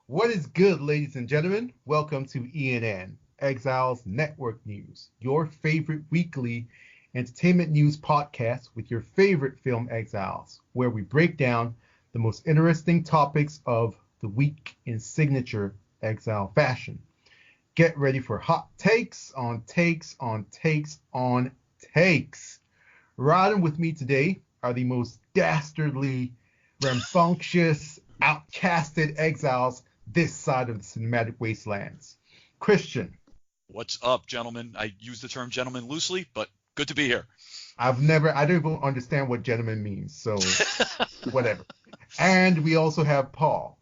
What is good, ladies and gentlemen? Welcome to ENN, Exiles Network News, your favorite weekly entertainment news podcast with your favorite film exiles, where we break down the most interesting topics of the week in signature exile fashion. Get ready for hot takes on takes on takes on takes. Riding with me today are the most dastardly, rambunctious, outcasted exiles this side of the cinematic wastelands. Christian. What's up, gentlemen? I use the term gentleman loosely, but good to be here. I don't even understand what gentleman means, so whatever. And we also have Paul.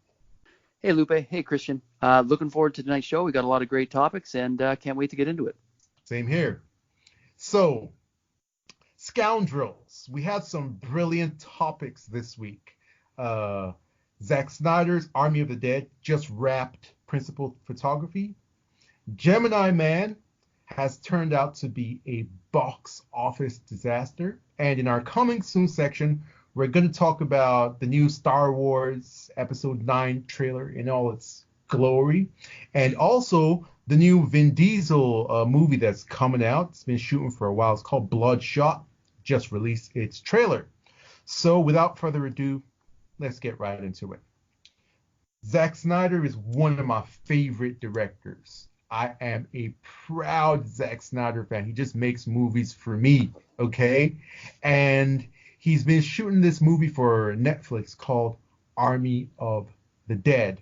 Hey, Lupe. Hey, Christian. Looking forward to tonight's show. We got a lot of great topics and can't wait to get into it. Same here. So, Scoundrels. We had some brilliant topics this week. Zack Snyder's Army of the Dead just wrapped principal photography. Gemini Man has turned out to be a box office disaster. And in our coming soon section, we're going to talk about the new Star Wars Episode 9 trailer in all its glory. And also the new Vin Diesel movie that's coming out. It's been shooting for a while. It's called Bloodshot. Just released its trailer. So without further ado, let's get right into it. Zack Snyder is one of my favorite directors. I am a proud Zack Snyder fan. He just makes movies for me, okay? And he's been shooting this movie for Netflix called Army of the Dead.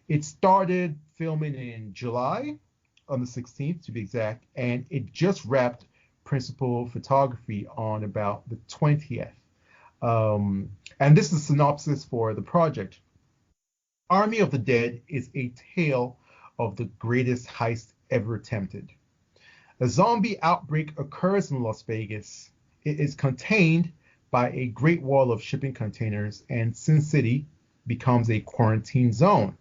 It started filming in July, on the 16th to be exact, and it just wrapped principal photography on about the 20th. And this is a synopsis for the project. Army of the Dead is a tale of the greatest heist ever attempted. A zombie outbreak occurs in Las Vegas. It is contained by a great wall of shipping containers, and Sin City becomes a quarantine zone.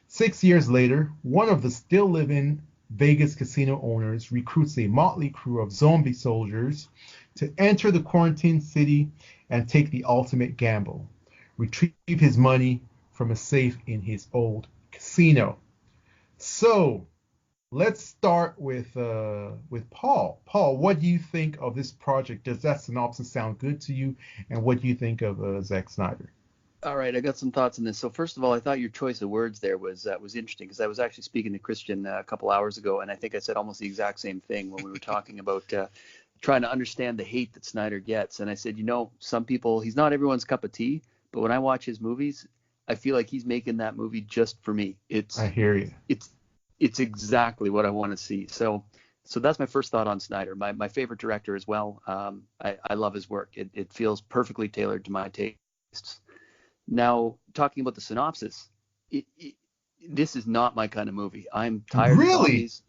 6 years later, one of the still living Vegas casino owners recruits a motley crew of zombie soldiers to enter the quarantine city and take the ultimate gamble, retrieve his money from a safe in his old casino. So let's start with Paul. Paul, what do you think of this project? Does that synopsis sound good to you? And what do you think of Zack Snyder? All right, I got some thoughts on this. So first of all, I thought your choice of words there was interesting because I was actually speaking to Christian a couple hours ago, and I think I said almost the exact same thing when we were talking about trying to understand the hate that Snyder gets. And I said, some people, he's not everyone's cup of tea, but when I watch his movies, I feel like he's making that movie just for me. I hear you. It's exactly what I want to see. So that's my first thought on Snyder. My favorite director as well. I love his work. It feels perfectly tailored to my tastes. Now, talking about the synopsis, this is not my kind of movie. I'm tired of zombies.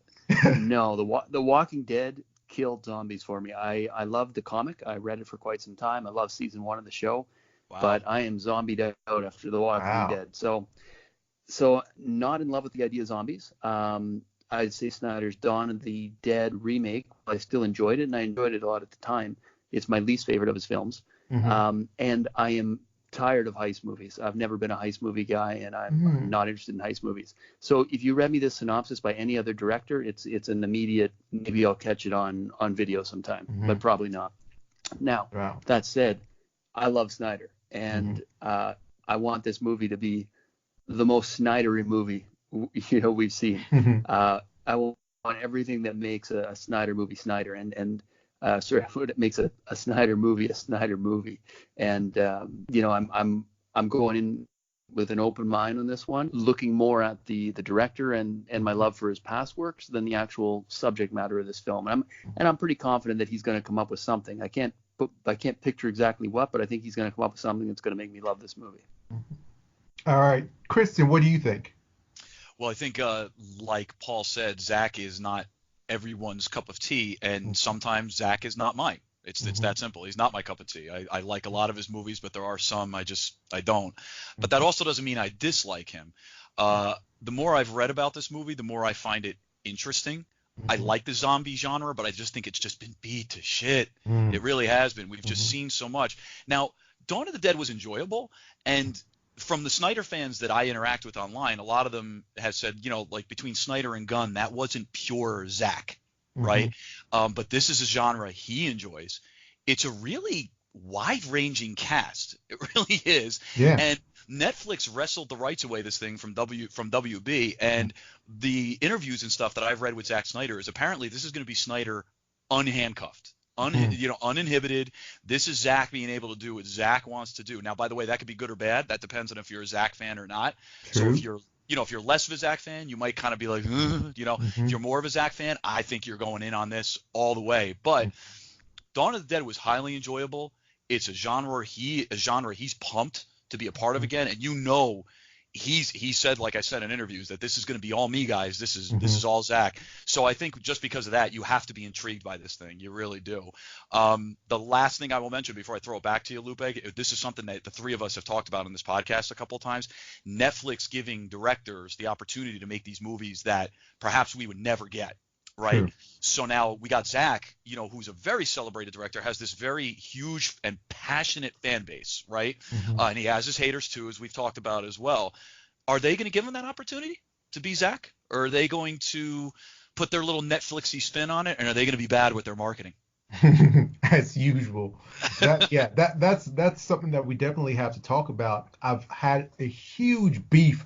No, the Walking Dead killed zombies for me. I love the comic. I read it for quite some time. I love season 1 of the show. Wow. But I am zombied out after the Walking Dead. So not in love with the idea of zombies. I'd say Snyder's Dawn of the Dead remake, I still enjoyed it, and I enjoyed it a lot at the time. It's my least favorite of his films. Mm-hmm. And I am tired of heist movies. I've never been a heist movie guy, and I'm not interested in heist movies. So if you read me this synopsis by any other director, it's an immediate, maybe I'll catch it on video sometime, but probably not. Now, That said, I love Snyder, and I want this movie to be the most Snydery movie we've seen. I want everything that makes a Snyder movie Snyder, and what makes a Snyder movie a Snyder movie. And I'm going in with an open mind on this one, looking more at the director and my love for his past works than the actual subject matter of this film. And I'm pretty confident that he's going to come up with something. I can't picture exactly what, but I think he's going to come up with something that's going to make me love this movie. All right, Kristen, what do you think? Well, I think like Paul said, Zack is not everyone's cup of tea, and sometimes Zack is not mine. It's that simple. He's not my cup of tea. I like a lot of his movies, but there are some I don't. But that also doesn't mean I dislike him. The more I've read about this movie, the more I find it interesting. I like the zombie genre, but I just think it's just been beat to shit. It really has been. We've just seen so much. Now, Dawn of the Dead was enjoyable, and from the Snyder fans that I interact with online, a lot of them have said, like between Snyder and Gunn, that wasn't pure Zack, right? But this is a genre he enjoys. It's a really wide-ranging cast. It really is. Yeah. And Netflix wrestled the rights away this thing from WB, and the interviews and stuff that I've read with Zack Snyder is apparently this is going to be Snyder unhandcuffed. Uninhibited. This is Zack being able to do what Zack wants to do. Now, by the way, that could be good or bad. That depends on if you're a Zack fan or not. True. So if you're less of a Zack fan, you might kind of be like, if you're more of a Zack fan, I think you're going in on this all the way. But Dawn of the Dead was highly enjoyable. It's a genre he's pumped to be a part of again, and he said, like I said in interviews, that this is going to be all me, guys. This is all Zack. So I think just because of that, you have to be intrigued by this thing. You really do. The last thing I will mention before I throw it back to you, Lupe, this is something that the three of us have talked about on this podcast a couple of times. Netflix giving directors the opportunity to make these movies that perhaps we would never get. Right. True. So now we got Zack, who's a very celebrated director, has this very huge and passionate fan base, right? And he has his haters too, as we've talked about as well. Are they going to give him that opportunity to be Zack, or are they going to put their little Netflixy spin on it, and are they going to be bad with their marketing? As usual. That's something that we definitely have to talk about. I've had a huge beef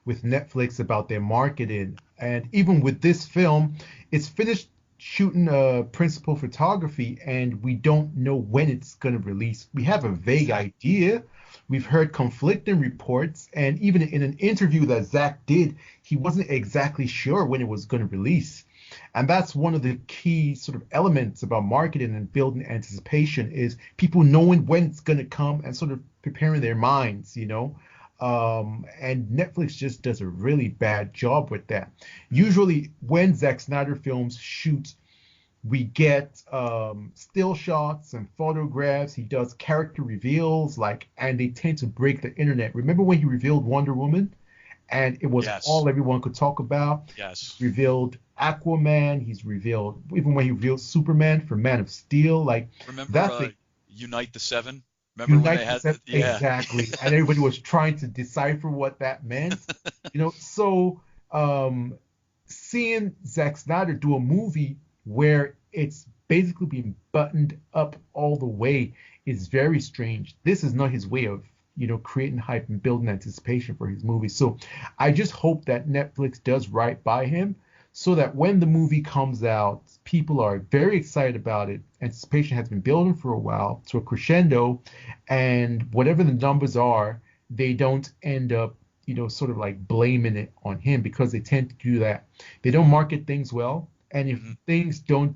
with Netflix about their marketing, and even with this film, it's finished shooting principal photography, and we don't know when it's going to release. We have a vague idea. We've heard conflicting reports, and even in an interview that Zack did, he wasn't exactly sure when it was going to release. And that's one of the key sort of elements about marketing and building anticipation, is people knowing when it's going to come and sort of preparing their minds, and Netflix just does a really bad job with that. Usually when Zack Snyder films shoot, we get still shots and photographs. He does character reveals, and they tend to break the internet. Remember when he revealed Wonder Woman? And it was all everyone could talk about. Yes. He revealed Aquaman. He's revealed, even when he revealed Superman for Man of Steel. Remember Unite the Seven? Remember when they had Exactly. And everybody was trying to decipher what that meant. So seeing Zack Snyder do a movie where it's basically being buttoned up all the way is very strange. This is not his way of creating hype and building anticipation for his movies. So I just hope that Netflix does right by him, so that when the movie comes out, people are very excited about it. Anticipation has been building for a while to a crescendo, and whatever the numbers are, they don't end up, sort of like blaming it on him, because they tend to do that. They don't market things well, and if things don't,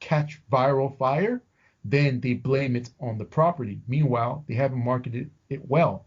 catch viral fire, then they blame it on the property. Meanwhile, they haven't marketed it well.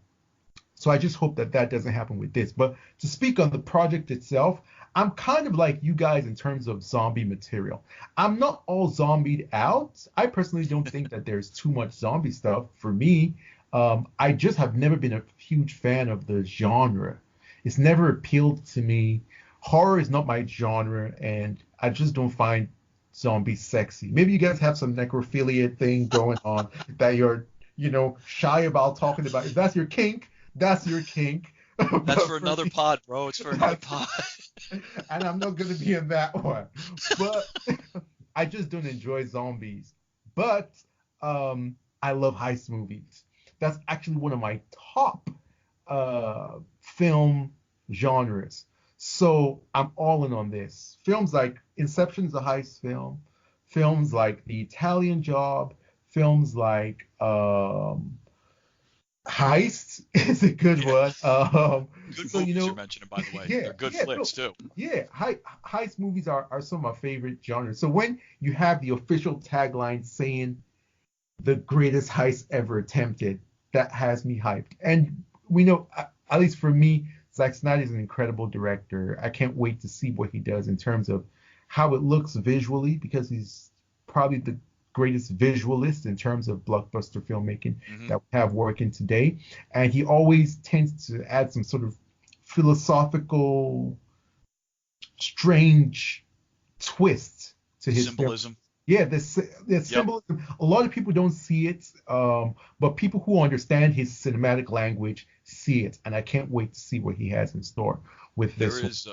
So I just hope that doesn't happen with this. But to speak on the project itself, I'm kind of like you guys in terms of zombie material. I'm not all zombied out. I personally don't think that there's too much zombie stuff for me. I just have never been a huge fan of the genre. It's never appealed to me. Horror is not my genre, and I just don't find zombies sexy. Maybe you guys have some necrophilia thing going on that you're, shy about talking about. If that's your kink, that's your kink. That's for another pod, bro. It's for another pod. And I'm not going to be in that one. But I just don't enjoy zombies. But I love heist movies. That's actually one of my top film genres. So I'm all in on this. Films like Inception is a heist film. Films like The Italian Job. Films like Heist is a good one. Good movies you're mentioning, by the way. They're good flicks, too. Yeah, heist movies are some of my favorite genres. So when you have the official tagline saying the greatest heist ever attempted, that has me hyped. And we know, at least for me, Zack Snyder is an incredible director. I can't wait to see what he does in terms of how it looks visually, because he's probably the greatest visualist in terms of blockbuster filmmaking that we have working today. And he always tends to add some sort of philosophical, strange twist to his symbolism. Yeah, the Yep. symbolism. A lot of people don't see it, but people who understand his cinematic language see it, and I can't wait to see what he has in store with There this one. is,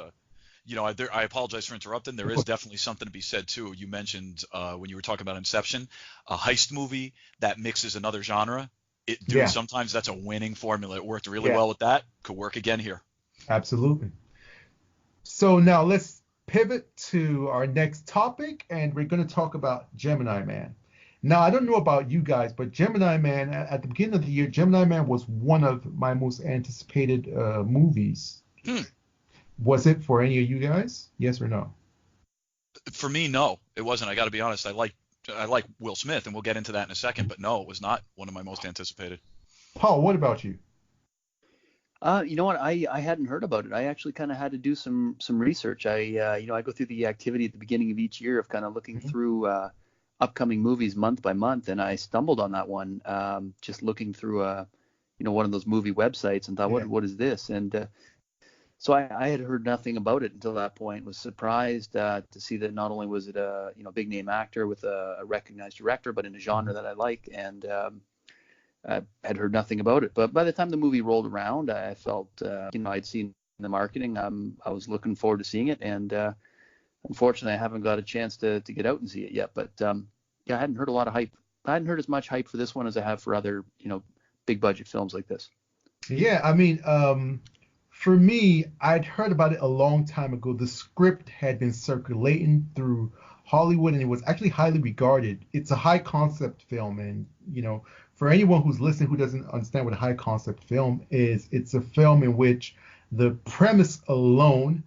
I apologize for interrupting. There is definitely something to be said too. You mentioned when you were talking about Inception, a heist movie that mixes another genre. Dude, Yeah, sometimes that's a winning formula. It worked really yeah, well with that. Could work again here. absolutely. So now let's pivot to our next topic, and we're going to talk about Gemini Man. Now, I don't know about you guys, but Gemini Man, at the beginning of the year, Gemini Man was one of my most anticipated movies. Hmm. Was it for any of you guys? Yes or no? For me, no, it wasn't. I got to be honest. I like Will Smith, and we'll get into that in a second. But no, it was not one of my most anticipated. Paul, what about you? You know what? I hadn't heard about it. I actually kind of had to do some research. I go through the activity at the beginning of each year of kind of looking Mhm. through upcoming movies month by month, and I stumbled on that one just looking through one of those movie websites and thought, Yeah. what is this? And so I had heard nothing about it until that point. Was surprised to see that not only was it a big name actor with a recognized director, but in a genre Mhm. that I like, and I had heard nothing about it. But by the time the movie rolled around, I felt I'd seen the marketing. I was looking forward to seeing it, and unfortunately, I haven't got a chance to get out and see it yet. But yeah, I hadn't heard a lot of hype. I hadn't heard as much hype for this one as I have for other big budget films like this. Yeah, I mean, for me, I'd heard about it a long time ago. The script had been circulating through Hollywood and it was actually highly regarded. It's a high concept film, and for anyone who's listening who doesn't understand what a high concept film is, it's a film in which the premise alone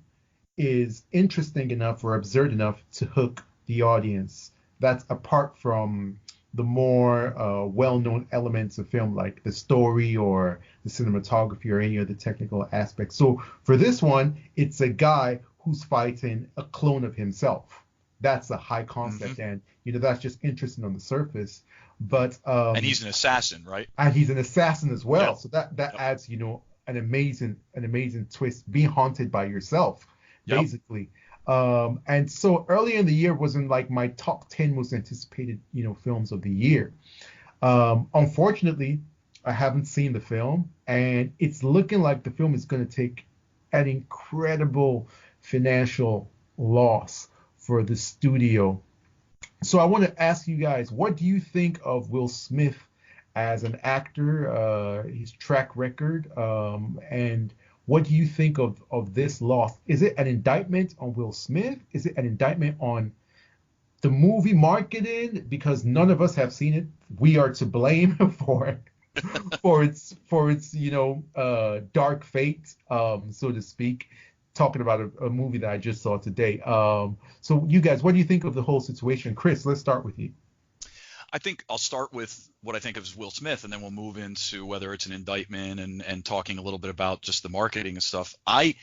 is interesting enough or absurd enough to hook the audience. That's apart from the more well-known elements of film, like the story or the cinematography or any other technical aspects. So for this one, it's a guy who's fighting a clone of himself. That's a high Hmm. concept, and that's just interesting on the surface. But And he's an assassin, right? and he's an assassin as Yep. well. So that Yep. adds, an amazing twist. Being haunted by yourself, Yep. basically. And so early in the year was in like my top 10 most anticipated, films of the year. Unfortunately, I haven't seen the film, and it's looking like the film is going to take an incredible financial loss for the studio. So I want to ask you guys, what do you think of Will Smith as an actor, his track record, and what do you think of this loss? Is it an indictment on Will Smith? Is it an indictment on the movie marketing? Because none of us have seen it. We are to blame for its dark fate, so to speak. Talking about a movie that I just saw today. So you guys, what do you think of the whole situation? Chris, let's start with you. I think I'll start with what I think of Will Smith, and then we'll move into whether it's an indictment and talking a little bit about just the marketing and stuff. I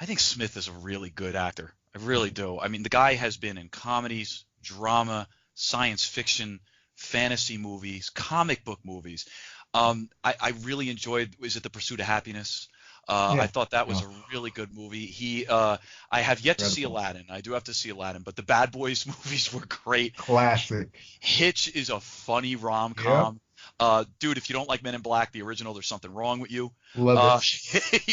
think Smith is a really good actor. I really do. I mean, the guy has been in comedies, drama, science fiction, fantasy movies, comic book movies. I really enjoyed. Is it The Pursuit of Happiness? I Yeah. thought that was Oh, a really good movie. I have yet to see incredible. Aladdin. I do have to see Aladdin, but the Bad Boys movies were great. Classic. Hitch is a funny Yep. rom-com. Dude, if you don't like Men in Black, the original, there's something wrong with you. Love it.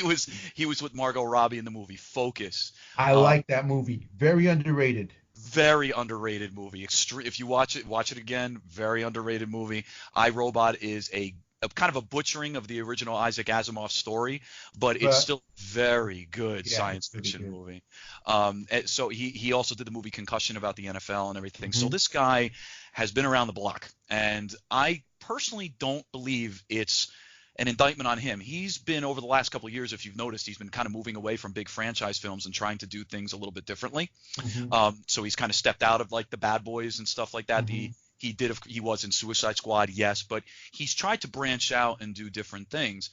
He was with Margot Robbie in the movie Focus. I Uh, like that movie. Very underrated. Very underrated movie. If you watch it again. Very underrated movie. I, Robot is a kind of a butchering of the original Isaac Asimov story, but it's But still very good yeah, science it's really fiction good. movie. And so he also did the movie Concussion about the NFL and everything. So Hmm. this guy has been around the block, and I personally don't believe it's an indictment on him. He's been over the last couple of years, if you've noticed, he's been kind of moving away from big franchise films and trying to do things a little bit differently. Hmm. So he's kind of stepped out of like the Bad Boys and stuff like that. Hmm. He was in Suicide Squad, yes, but he's tried to branch out and do different things.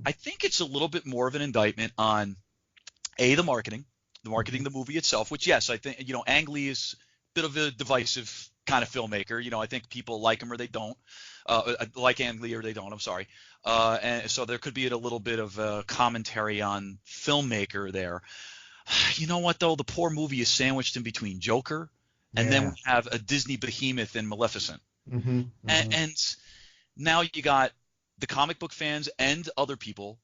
I think it's a little bit more of an indictment on the Hmm. marketing the movie itself, which yes, I think Ang Lee is a bit of a divisive kind of filmmaker. I think people like him or they don't, like Ang Lee or they don't. I'm sorry, and so there could be a little bit of a commentary on filmmaker there. You know what though? The poor movie is sandwiched in between Joker and then Yeah. we have a Disney behemoth in Maleficent. Mm-hmm. Mm-hmm. And now you got the comic book fans and other people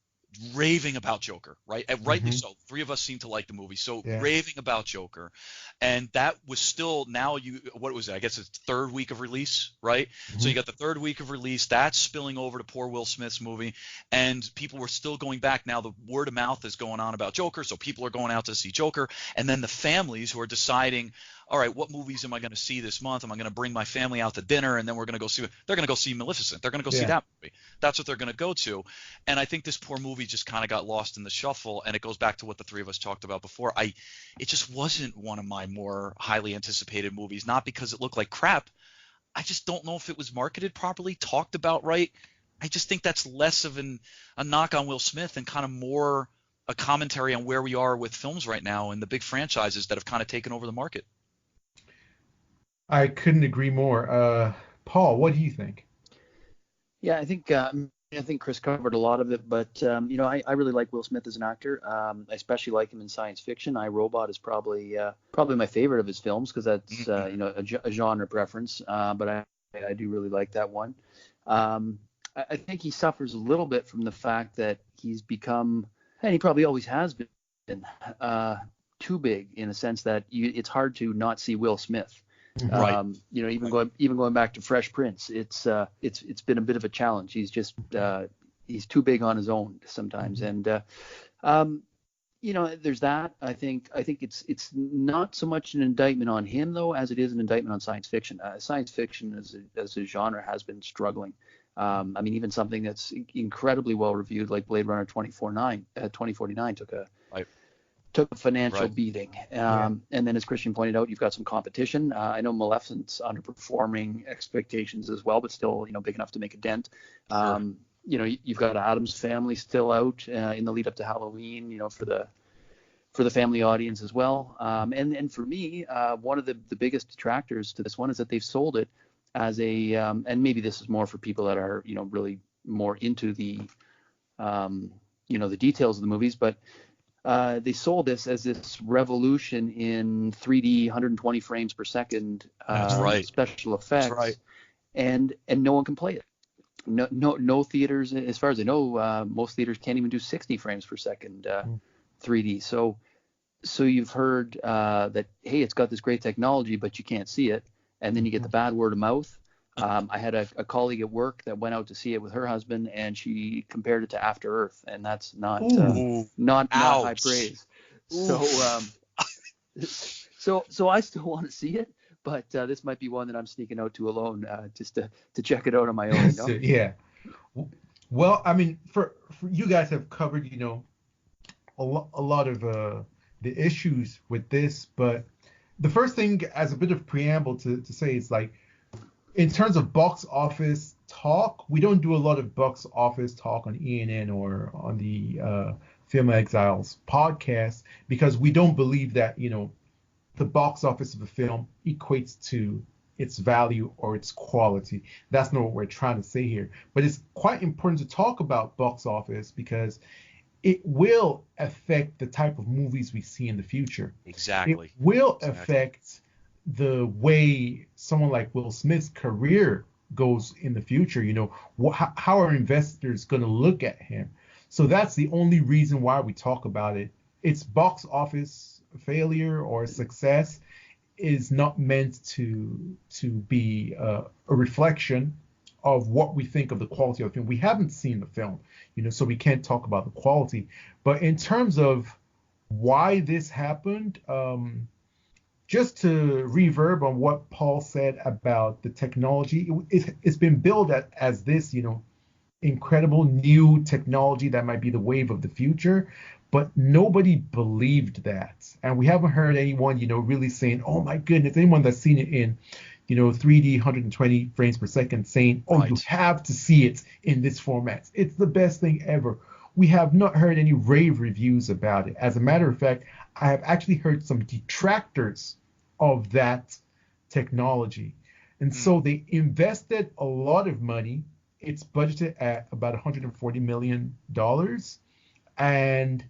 raving about Joker, right? And rightly Mm-hmm. so. Three of us seem to like the movie, so Yeah. raving about Joker, and that was still now what was it? I guess it's third week of release, right? So Mm-hmm. you got the third week of release that's spilling over to poor Will Smith's movie, and people were still going back. Now the word of mouth is going on about Joker, so people are going out to see Joker, and then the families who are deciding, all right, what movies am I going to see this month? Am I going to bring my family out to dinner, and then we're going to go see? They're going to go see Maleficent. They're going to go see Yeah. that movie. That's what they're going to go to. And I think this poor movie just kind of got lost in the shuffle, and it goes back to what the three of us talked about before. It just wasn't one of my more highly anticipated movies, not because it looked like crap. I just don't know if it was marketed properly, talked about right. I just think that's less of a knock on Will Smith and kind of more a commentary on where we are with films right now and the big franchises that have kind of taken over the market. I couldn't agree more. Paul, what do you think? Yeah, I think Chris covered a lot of it, but I really like Will Smith as an actor. I especially like him in science fiction. I, Robot is probably my favorite of his films because that's a genre preference. But I do really like that one. I think he suffers a little bit from the fact that he's become, and he probably always has been, too big in the sense that it's hard to not see Will Smith. Right. Even going back to Fresh Prince, it's been a bit of a challenge. He's just he's too big on his own sometimes, and there's that. I think it's not so much an indictment on him though as it is an indictment on science fiction. Science fiction as a genre has been struggling. Even something that's incredibly well reviewed like Blade Runner 2049 took a financial beating. And then as Christian pointed out, you've got some competition. I know Maleficent's underperforming expectations as well, but still, big enough to make a dent. Sure. You've got Addams Family still out in the lead up to Halloween, for the family audience as well. And for me, one of the biggest detractors to this one is that they've sold it as and maybe this is more for people that are, really more into the, the details of the movies, but they sold this as this revolution in 3D 120 frames per second special effects. That's right. And no one can play it. No theaters, as far as I know, most theaters can't even do 60 frames per second 3D. So you've heard that, hey, it's got this great technology, but you can't see it. And then you get the bad word of mouth. I had a colleague at work that went out to see it with her husband, and she compared it to After Earth, and that's not high praise. So I still want to see it, but this might be one that I'm sneaking out to alone, just to check it out on my own. So, yeah. Well, for you guys have covered, a lot of the issues with this, but the first thing, as a bit of preamble to say, is like, in terms of box office talk, we don't do a lot of box office talk on ENN or on the Film Exiles podcast because we don't believe that, the box office of a film equates to its value or its quality. That's not what we're trying to say here. But it's quite important to talk about box office because it will affect the type of movies we see in the future. Exactly. It will affect the way someone like Will Smith's career goes in the future. How are investors going to look at him? So that's the only reason why we talk about it. Its box office failure or success is not meant to be a reflection of what we think of the quality of the film. We haven't seen the film, so we can't talk about the quality. But in terms of why this happened, just to reverb on what Paul said about the technology, it's been billed as this, incredible new technology that might be the wave of the future, but nobody believed that. And we haven't heard anyone, really saying, oh my goodness, anyone that's seen it in, 3D 120 frames per second saying, oh, you have to see it in this format. It's the best thing ever. We have not heard any rave reviews about it. As a matter of fact, I have actually heard some detractors of that technology. And so they invested a lot of money. It's budgeted at about $140 million. And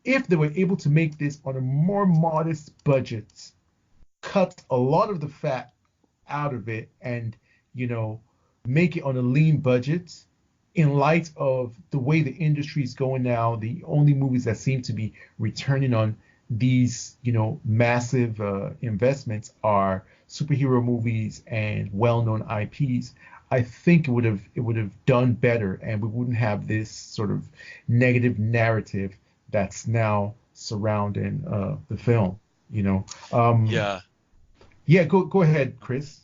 if they were able to make this on a more modest budget, cut a lot of the fat out of it and, make it on a lean budget in light of the way the industry is going now. The only movies that seem to be returning on these, massive investments are superhero movies and well-known IPs. I think it would have done better, and we wouldn't have this sort of negative narrative that's now surrounding the film. Yeah. Yeah. Go ahead, Chris.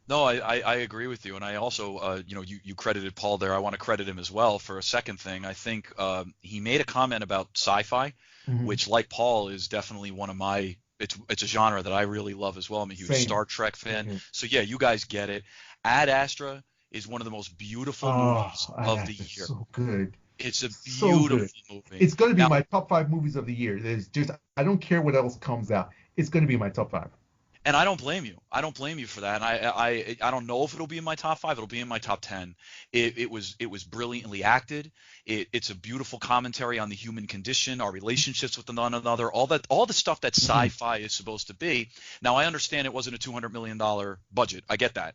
No, I agree with you, and I also, you credited Paul there. I want to credit him as well for a second thing. I think he made a comment about sci-fi, which, like Paul, is definitely one of my. It's a genre that I really love as well. I'm a huge Star Trek fan, so yeah, you guys get it. Ad Astra is one of the most beautiful movies of the year. So good. It's a beautiful movie. It's going to be my top 5 movies of the year. I don't care what else comes out. It's going to be my top 5. And I don't blame you. I don't blame you for that. And I don't know if it'll be in my top 5. It'll be in my top 10. It was brilliantly acted. It's a beautiful commentary on the human condition, our relationships with one another, all the stuff that sci-fi is supposed to be. Now, I understand it wasn't a $200 million budget. I get that.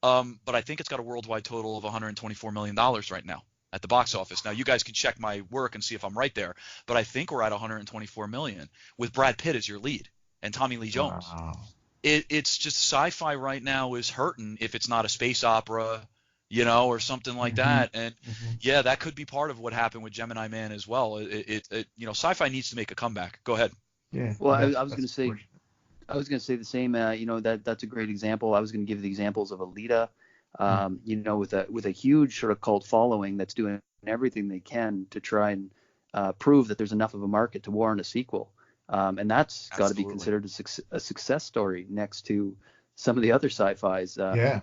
But I think it's got a worldwide total of $124 million right now at the box office. Now, you guys can check my work and see if I'm right there. But I think we're at $124 million with Brad Pitt as your lead and Tommy Lee Jones. Wow. It's just sci-fi right now is hurting if it's not a space opera, or something like that. And yeah, that could be part of what happened with Gemini Man as well. Sci-fi needs to make a comeback. Go ahead. Yeah. Well, I was going to say the same. That's a great example. I was going to give the examples of Alita, with a huge sort of cult following that's doing everything they can to try and prove that there's enough of a market to warrant a sequel. And that's got to be considered a success story next to some of the other sci-fis.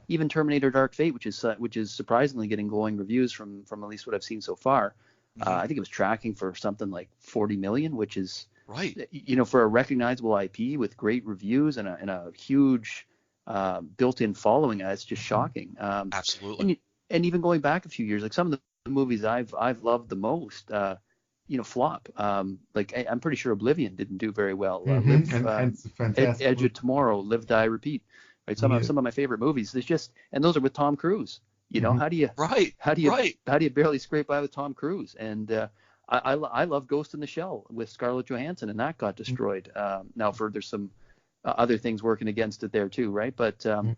Even Terminator Dark Fate, which is surprisingly getting glowing reviews from at least what I've seen so far. I think it was tracking for something like 40 million, which is right. For a recognizable IP with great reviews and a huge built-in following, it's just shocking. Absolutely. And even going back a few years, like some of the movies I've loved the most. Flop. Like I'm pretty sure Oblivion didn't do very well. And it's fantastic. Edge of Tomorrow, Live, Die, Repeat. Right. Some of my favorite movies. And those are with Tom Cruise. How do you barely scrape by with Tom Cruise? And I love Ghost in the Shell with Scarlett Johansson, and that got destroyed. Now there's some other things working against it there too, right? But the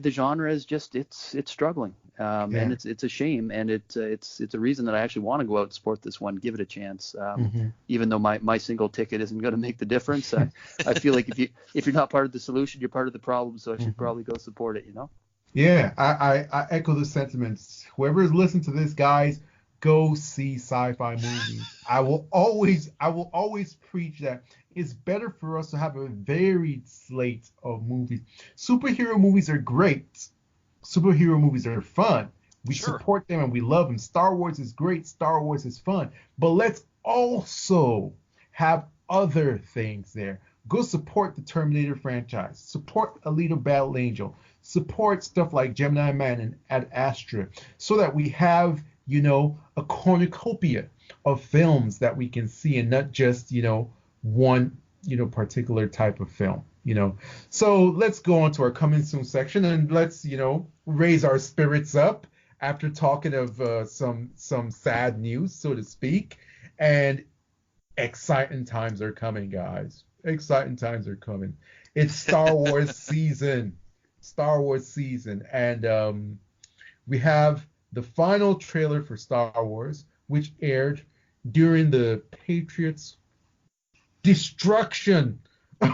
genre is just it's struggling. And it's a shame, and it's a reason that I actually want to go out and support this one, give it a chance. Even though my single ticket isn't going to make the difference, I feel like if you're not part of the solution, you're part of the problem. So I should probably go support it. Yeah, I echo the sentiments. Whoever is listening to this, guys, go see sci-fi movies. I will always preach that it's better for us to have a varied slate of movies. Superhero movies are great. Superhero movies are fun. We support them and we love them. Star Wars is great. Star Wars is fun. But let's also have other things there. Go support the Terminator franchise. Support Alita Battle Angel. Support stuff like Gemini Man and Ad Astra, so that we have, a cornucopia of films that we can see, and not just, one, particular type of film. So let's go on to our coming soon section, and let's, raise our spirits up after talking of some sad news, so to speak. And exciting times are coming, guys. Exciting times are coming. It's Star Wars season. Star Wars season. And we have the final trailer for Star Wars, which aired during the Patriots' destruction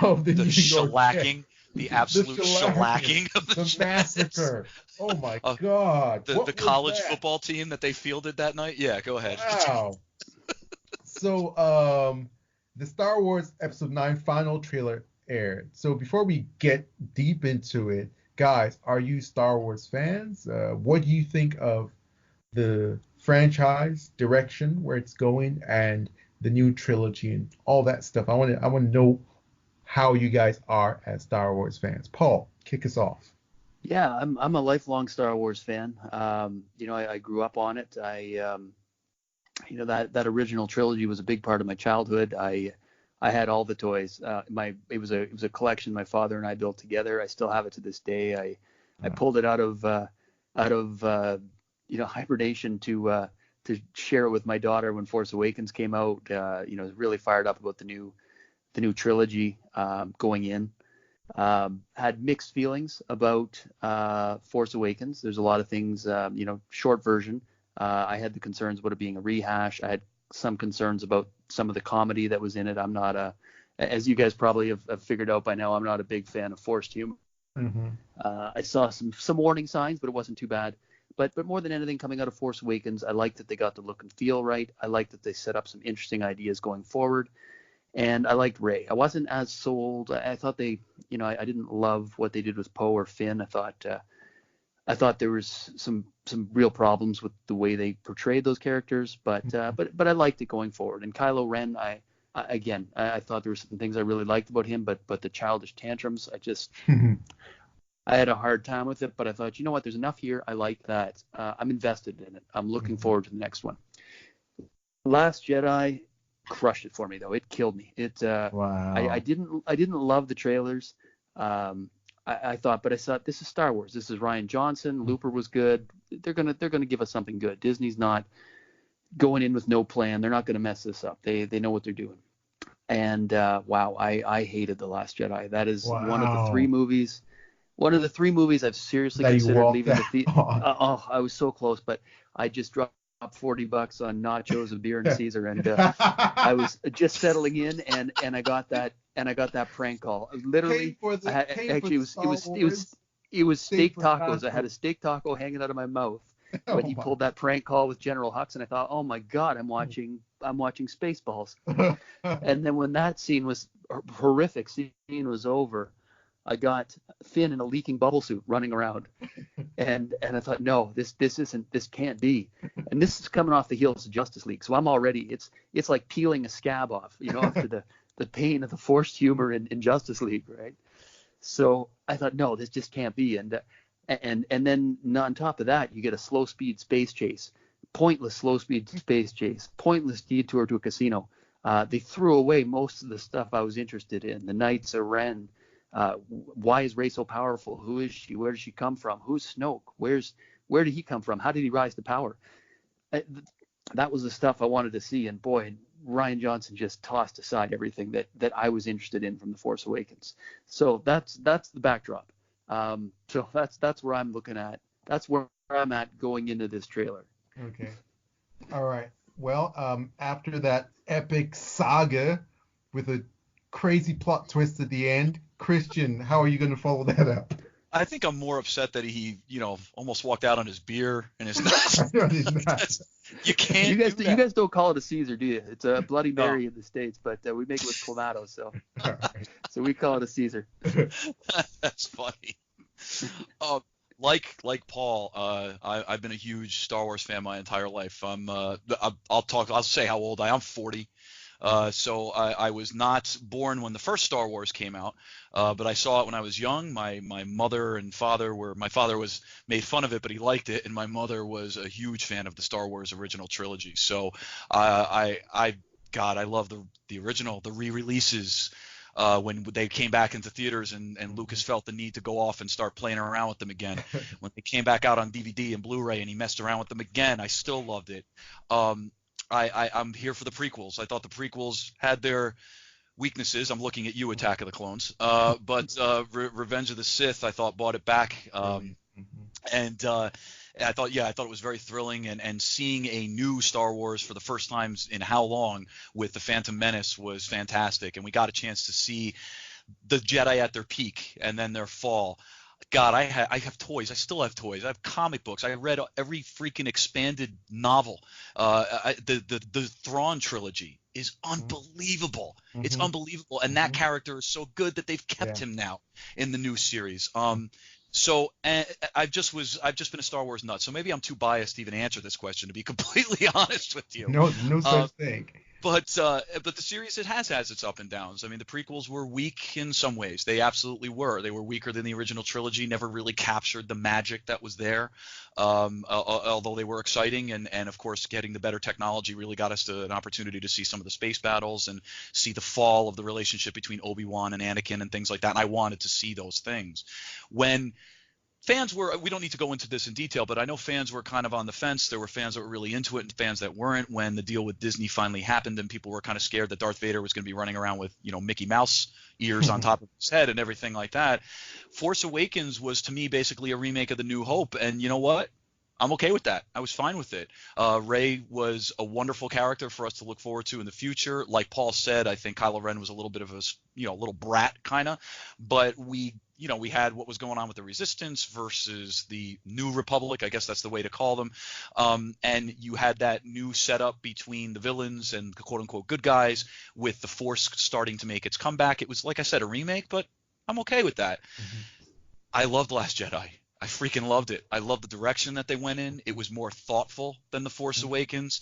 of the New York shellacking, Jets. the absolute shellacking of the Jets. Massacre. Oh my God. The college football team that they fielded that night. Yeah, go ahead. Wow. So the Star Wars Episode 9 final trailer aired. So before we get deep into it, guys, are you Star Wars fans? What do you think of the franchise direction, where it's going, and the new trilogy and all that stuff? I want to know how you guys are as Star Wars fans. Paul, kick us off. Yeah, I'm a lifelong Star Wars fan. I grew up on it. That original trilogy was a big part of my childhood. I I had all the toys. It was a collection my father and I built together. I still have it to this day. I pulled it out of hibernation to share it with my daughter when Force Awakens came out. Was really fired up about the new trilogy going in. Had mixed feelings about Force Awakens. There's a lot of things, short version. I had the concerns about it being a rehash. I had some concerns about some of the comedy that was in it. I'm not as you guys probably have figured out by now, I'm not a big fan of forced humor. Mm-hmm. I saw some warning signs, but it wasn't too bad. But more than anything, coming out of Force Awakens, I liked that they got the look and feel right. I liked that they set up some interesting ideas going forward. And I liked Rey. I wasn't as sold. I thought I didn't love what they did with Poe or Finn. I thought there was some real problems with the way they portrayed those characters, but I liked it going forward. And Kylo Ren, I thought there were some things I really liked about him, but the childish tantrums, I had a hard time with it. But I thought, you know what, there's enough here. I like that. I'm invested in it. I'm looking forward to the next one. Last Jedi crushed it for me though. It killed me. Wow. I didn't love the trailers. I thought, but I thought, this is Star Wars. This is Rian Johnson. Looper was good. They're gonna give us something good. Disney's not going in with no plan. They're not gonna mess this up. They know what they're doing. And wow, I hated The Last Jedi. That is one of the three movies. One of the three movies I've seriously considered leaving the theater. I was so close, but I just dropped $40 on nachos, a beer, and Caesar, and I was just settling in, and I got that prank call. Literally, it was steak tacos. I had a steak taco hanging out of my mouth when he pulled that prank call with General Hux, and I thought, oh my God, I'm watching Spaceballs. And then when that horrific scene was over, I got Finn in a leaking bubble suit running around, and I thought, no, this can't be. And this is coming off the heels of Justice League, so I'm already it's like peeling a scab off, after the pain of the forced humor in Justice League, right? So I thought, no, this just can't be. And then on top of that, you get a slow speed space chase, pointless slow speed space chase, pointless detour to a casino. They threw away most of the stuff I was interested in. The Knights of Ren. Why is Rey so powerful? Who is she? Where does she come from? Who's Snoke? Where did he come from? How did he rise to power? That was the stuff I wanted to see. And boy, Rian Johnson just tossed aside everything that I was interested in from The Force Awakens. So that's the backdrop. So that's where I'm looking at. That's where I'm at going into this trailer. Okay. All right. Well, after that epic saga with a crazy plot twist at the end, Christian, how are you going to follow that up? I think I'm more upset that he, almost walked out on his beer and his nuts. You can't. You guys don't call it a Caesar, do you? It's a Bloody Mary in the States, but we make it with Clamato, so right. So we call it a Caesar. That's funny. Like Paul, I've been a huge Star Wars fan my entire life. I'll say how old I am. I'm 40. So I was not born when the first Star Wars came out, but I saw it when I was young. My mother and father my father was made fun of it, but he liked it, and my mother was a huge fan of the Star Wars original trilogy. So I love the original, the re-releases. When they came back into theaters and Lucas felt the need to go off and start playing around with them again. When they came back out on DVD and Blu-ray and he messed around with them again, I still loved it. I'm here for the prequels. I thought the prequels had their weaknesses. I'm looking at you, Attack of the Clones. But Revenge of the Sith, I thought, brought it back. And I thought it was very thrilling. And seeing a new Star Wars for the first time in how long with The Phantom Menace was fantastic. And we got a chance to see the Jedi at their peak and then their fall. God, I have toys. I still have toys. I have comic books. I read every freaking expanded novel. The Thrawn trilogy is unbelievable. Mm-hmm. It's unbelievable, and that character is so good that they've kept him now in the new series. So I've just been a Star Wars nut. So maybe I'm too biased to even answer this question, to be completely honest with you. No such thing. But the series, it has its up and downs. I mean, the prequels were weak in some ways. They absolutely were. They were weaker than the original trilogy. Never really captured the magic that was there. Although they were exciting, and of course, getting the better technology really got us to an opportunity to see some of the space battles and see the fall of the relationship between Obi-Wan and Anakin and things like that. And I wanted to see those things. When fans were, we don't need to go into this in detail, but I know fans were kind of on the fence. There were fans that were really into it and fans that weren't when the deal with Disney finally happened, and people were kind of scared that Darth Vader was going to be running around with, Mickey Mouse ears on top of his head and everything like that. Force Awakens was, to me, basically a remake of The New Hope, and you know what? I'm okay with that. I was fine with it. Rey was a wonderful character for us to look forward to in the future. Like Paul said, I think Kylo Ren was a little bit of a, little brat kind of, but we had what was going on with the Resistance versus the New Republic. I guess that's the way to call them. And you had that new setup between the villains and the quote unquote good guys, with the Force starting to make its comeback. It was, like I said, a remake, but I'm okay with that. Mm-hmm. I loved Last Jedi. I freaking loved it. I loved the direction that they went in. It was more thoughtful than The Force Awakens.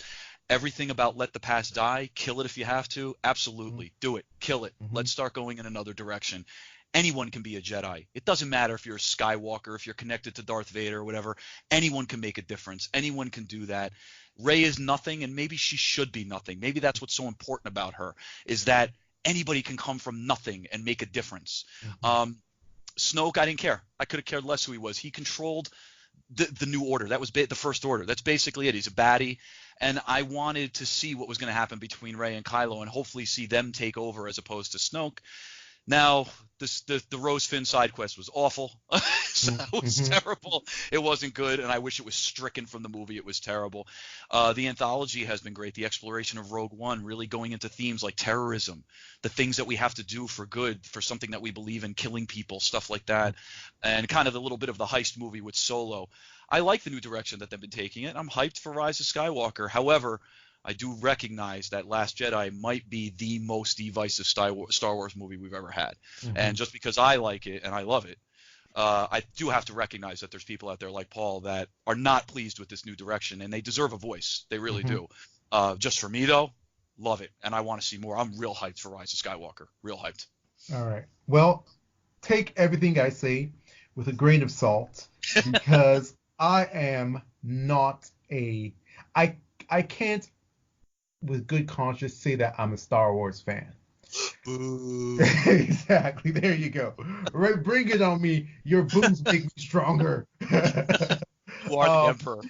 Everything about let the past die, kill it if you have to. Absolutely. Do it. Kill it. Let's start going in another direction. Anyone can be a Jedi. It doesn't matter if you're a Skywalker, if you're connected to Darth Vader or whatever. Anyone can make a difference. Anyone can do that. Rey is nothing, and maybe she should be nothing. Maybe that's what's so important about her, is that anybody can come from nothing and make a difference. Snoke, I didn't care. I could have cared less who he was. He controlled the New Order. That was the First Order. That's basically it. He's a baddie. And I wanted to see what was going to happen between Rey and Kylo, and hopefully see them take over as opposed to Snoke. Now, the Rose Finn side quest was awful. It was terrible. It wasn't good, and I wish it was stricken from the movie. It was terrible. The anthology has been great. The exploration of Rogue One, really going into themes like terrorism, the things that we have to do for good, for something that we believe in, killing people, stuff like that, and kind of a little bit of the heist movie with Solo. I like the new direction that they've been taking it. I'm hyped for Rise of Skywalker. However, I do recognize that Last Jedi might be the most divisive Star Wars movie we've ever had. And just because I like it and I love it, I do have to recognize that there's people out there like Paul that are not pleased with this new direction, and they deserve a voice. They really do. Just for me, though, love it, and I want to see more. I'm real hyped for Rise of Skywalker. Real hyped. All right. Well, take everything I say with a grain of salt, because I am not I can't with good conscience say that I'm a Star Wars fan. Boo. Exactly. There you go. Right, bring it on me. Your boos make me stronger. You are the emperor.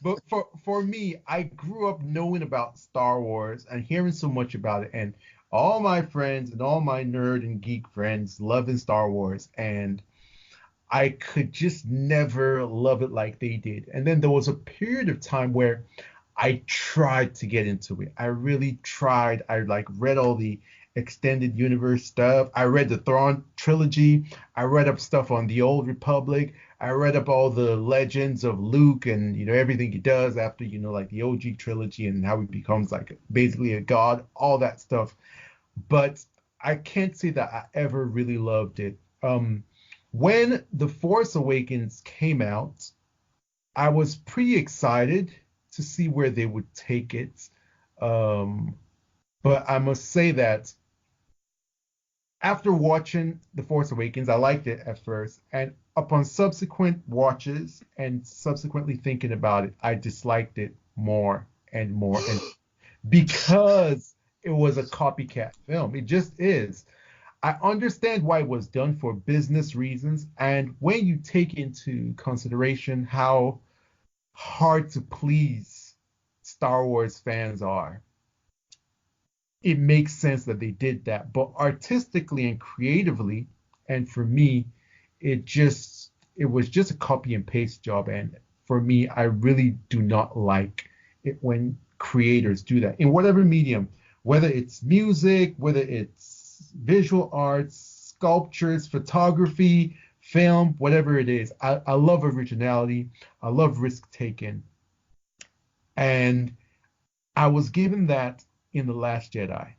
But for me, I grew up knowing about Star Wars and hearing so much about it, and all my friends and all my nerd and geek friends loving Star Wars, and I could just never love it like they did. And then there was a period of time where I tried to get into it. I really tried. I read all the extended universe stuff. I read the Thrawn trilogy. I read up stuff on the Old Republic. I read up all the legends of Luke and everything he does after like the OG trilogy and how he becomes basically a god, all that stuff. But I can't say that I ever really loved it. When The Force Awakens came out, I was pretty excited to see where they would take it. But I must say that after watching The Force Awakens, I liked it at first. And upon subsequent watches and subsequently thinking about it, I disliked it more and more. And because it was a copycat film. It just is. I understand why it was done for business reasons. And when you take into consideration how hard to please Star Wars fans are, it makes sense that they did that. But artistically and creatively, and for me, it was just a copy and paste job. And for me, I really do not like it when creators do that in whatever medium, whether it's music, whether it's visual arts, sculptures, photography, film, whatever it is. I love originality. I love risk taking. And I was given that in The Last Jedi.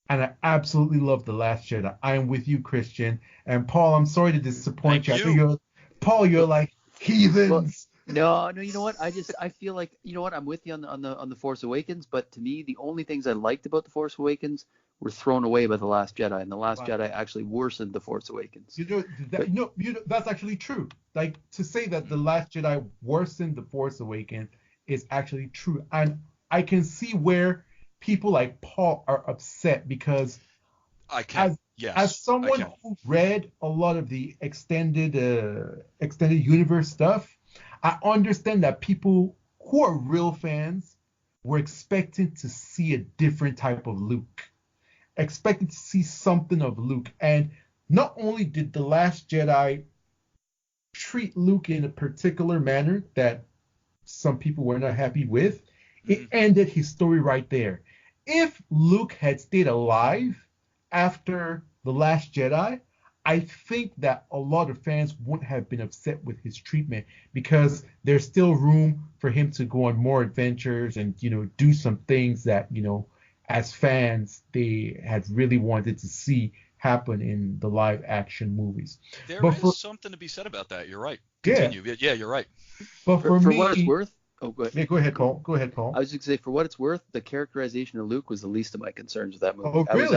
And I absolutely love The Last Jedi. I am with you, Christian. And Paul, I'm sorry to disappoint you. I think Paul, you're like heathens. No, no, you know what? I feel like, you know what? I'm with you on the Force Awakens, but to me, the only things I liked about the Force Awakens were thrown away by the Last Jedi, and the Last Right. Jedi actually worsened the Force Awakens. You know, But that's actually true. Like to say that the Last Jedi worsened the Force Awakens is actually true, and I can see where people like Paul are upset because I can. as Yes, I someone can. who read a lot of the extended universe stuff, I understand that people who are real fans were expecting to see a different type of Luke, expected to see something of Luke. And not only did The Last Jedi treat Luke in a particular manner that some people were not happy with, it Mhm. ended his story right there. If Luke had stayed alive after The Last Jedi, I think that a lot of fans wouldn't have been upset with his treatment because there's still room for him to go on more adventures and, do some things that, as fans, they had really wanted to see happen in the live action movies. There But is for something to be said about that. You're right. yeah, Continue. Yeah, you're right. but for for for what it's me, worth, oh, go ahead. yeah, go ahead, Go. Paul. Go ahead, I Paul. was just gonna say, for what it's worth, the characterization of Luke was the least of my concerns with that movie. Oh, really?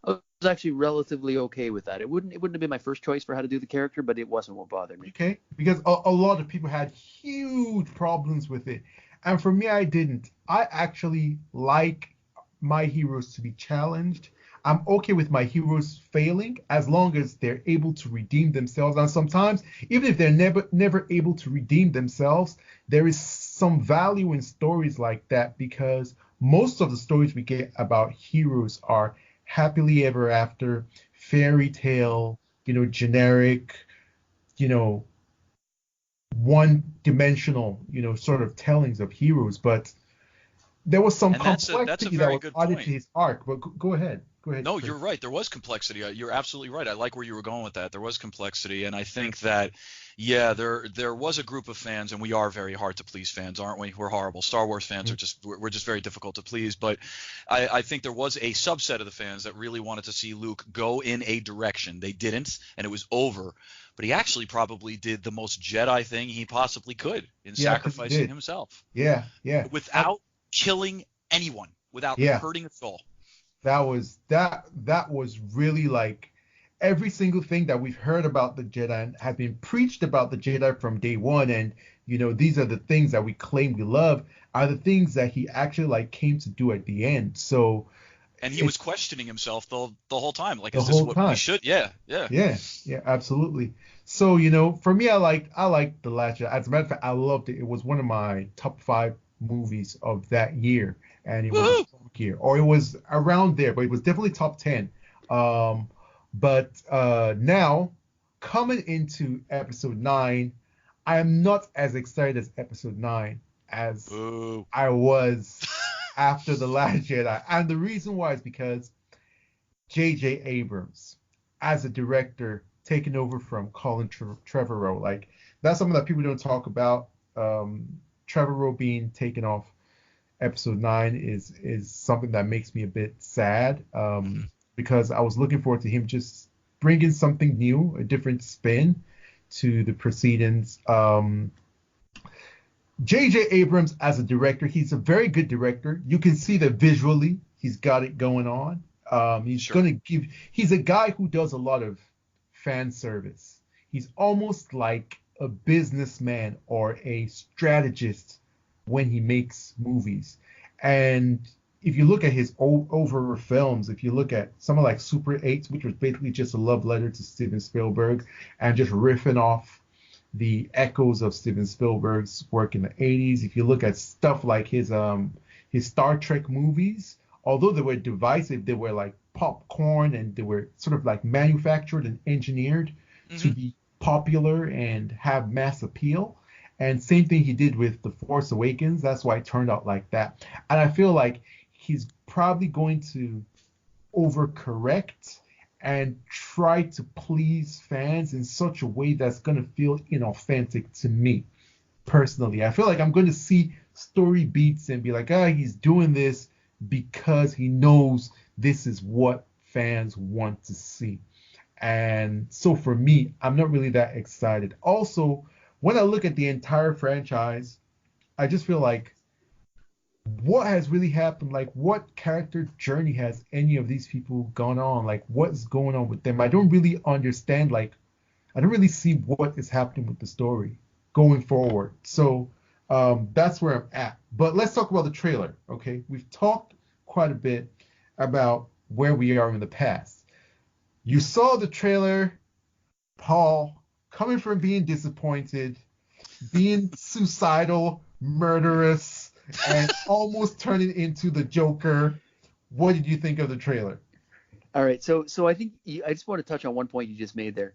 I was actually relatively okay with that. It wouldn't have been my first choice for how to do the character, but it wasn't what bothered me. Okay, because a lot of people had huge problems with it, and for me, I didn't. I actually like my heroes to be challenged. I'm okay with my heroes failing as long as they're able to redeem themselves. And sometimes, even if they're never able to redeem themselves, there is some value in stories like that because most of the stories we get about heroes are happily ever after, fairy tale, generic, you know, one dimensional, sort of tellings of heroes, but there was some And that's a complexity that very was good added to point. his arc. But go ahead. Go ahead, No, you're Chris. right. There was complexity. You're absolutely right. I like where you were going with that. There was complexity, and I think that, yeah, there was a group of fans, and we are very hard to please fans, aren't we? We're horrible. Star Wars fans are just we're just very difficult to please. But I think there was a subset of the fans that really wanted to see Luke go in a direction. They didn't, and it was over. But he actually probably did the most Jedi thing he possibly could in Yeah, because he sacrificing did. himself Yeah, yeah. without killing anyone, without Yeah, hurting a soul. that was really like every single thing that we've heard about the Jedi and have been preached about the Jedi from day one, and these are the things that we claim we love are the things that he actually like came to do at the end. So And he was it's questioning himself the whole time. Like, the is this whole what we time. should? Yeah, yeah. Yeah, yeah, absolutely. So, for me, I liked The Last Jedi. As a matter of fact, I loved it. It was one of my top five movies of that year, and it was a Woohoo! strong year, or it was around there, but it was definitely top 10. Um, but now coming into episode 9, I am not as excited as episode 9 as Boo. I was after The Last Jedi, and the reason why is because J.J. Abrams as a director taking over from Colin Trevorrow. Like that's something that people don't talk about. Trevorrow being taken off episode 9 is something that makes me a bit sad Mhm. because I was looking forward to him just bringing something new, a different spin to the proceedings. J.J. Abrams as a director, he's a very good director. You can see that visually he's got it going on. Sure. He's a guy who does a lot of fan service. He's almost like a businessman or a strategist when he makes movies. And if you look at his over films, if you look at something like Super 8, which was basically just a love letter to Steven Spielberg and just riffing off the echoes of Steven Spielberg's work in the 80s. If you look at stuff like his Star Trek movies, although they were divisive, they were like popcorn and they were sort of like manufactured and engineered to Hmm. be popular and have mass appeal. And same thing he did with The Force Awakens. That's why it turned out like that. And I feel like he's probably going to overcorrect and try to please fans in such a way that's going to feel inauthentic to me personally. I feel like I'm going to see story beats and be like, he's doing this because he knows this is what fans want to see. And so for me, I'm not really that excited. Also, when I look at the entire franchise, I just feel like what has really happened? Like, what character journey has any of these people gone on? Like, what's going on with them? I don't really understand. Like, I don't really see what is happening with the story going forward. So that's where I'm at. But let's talk about the trailer, okay? We've talked quite a bit about where we are in the past. You saw the trailer, Paul, coming from being disappointed, being suicidal, murderous, and almost turning into the Joker. What did you think of the trailer? All right, so I think I just want to touch on one point you just made there.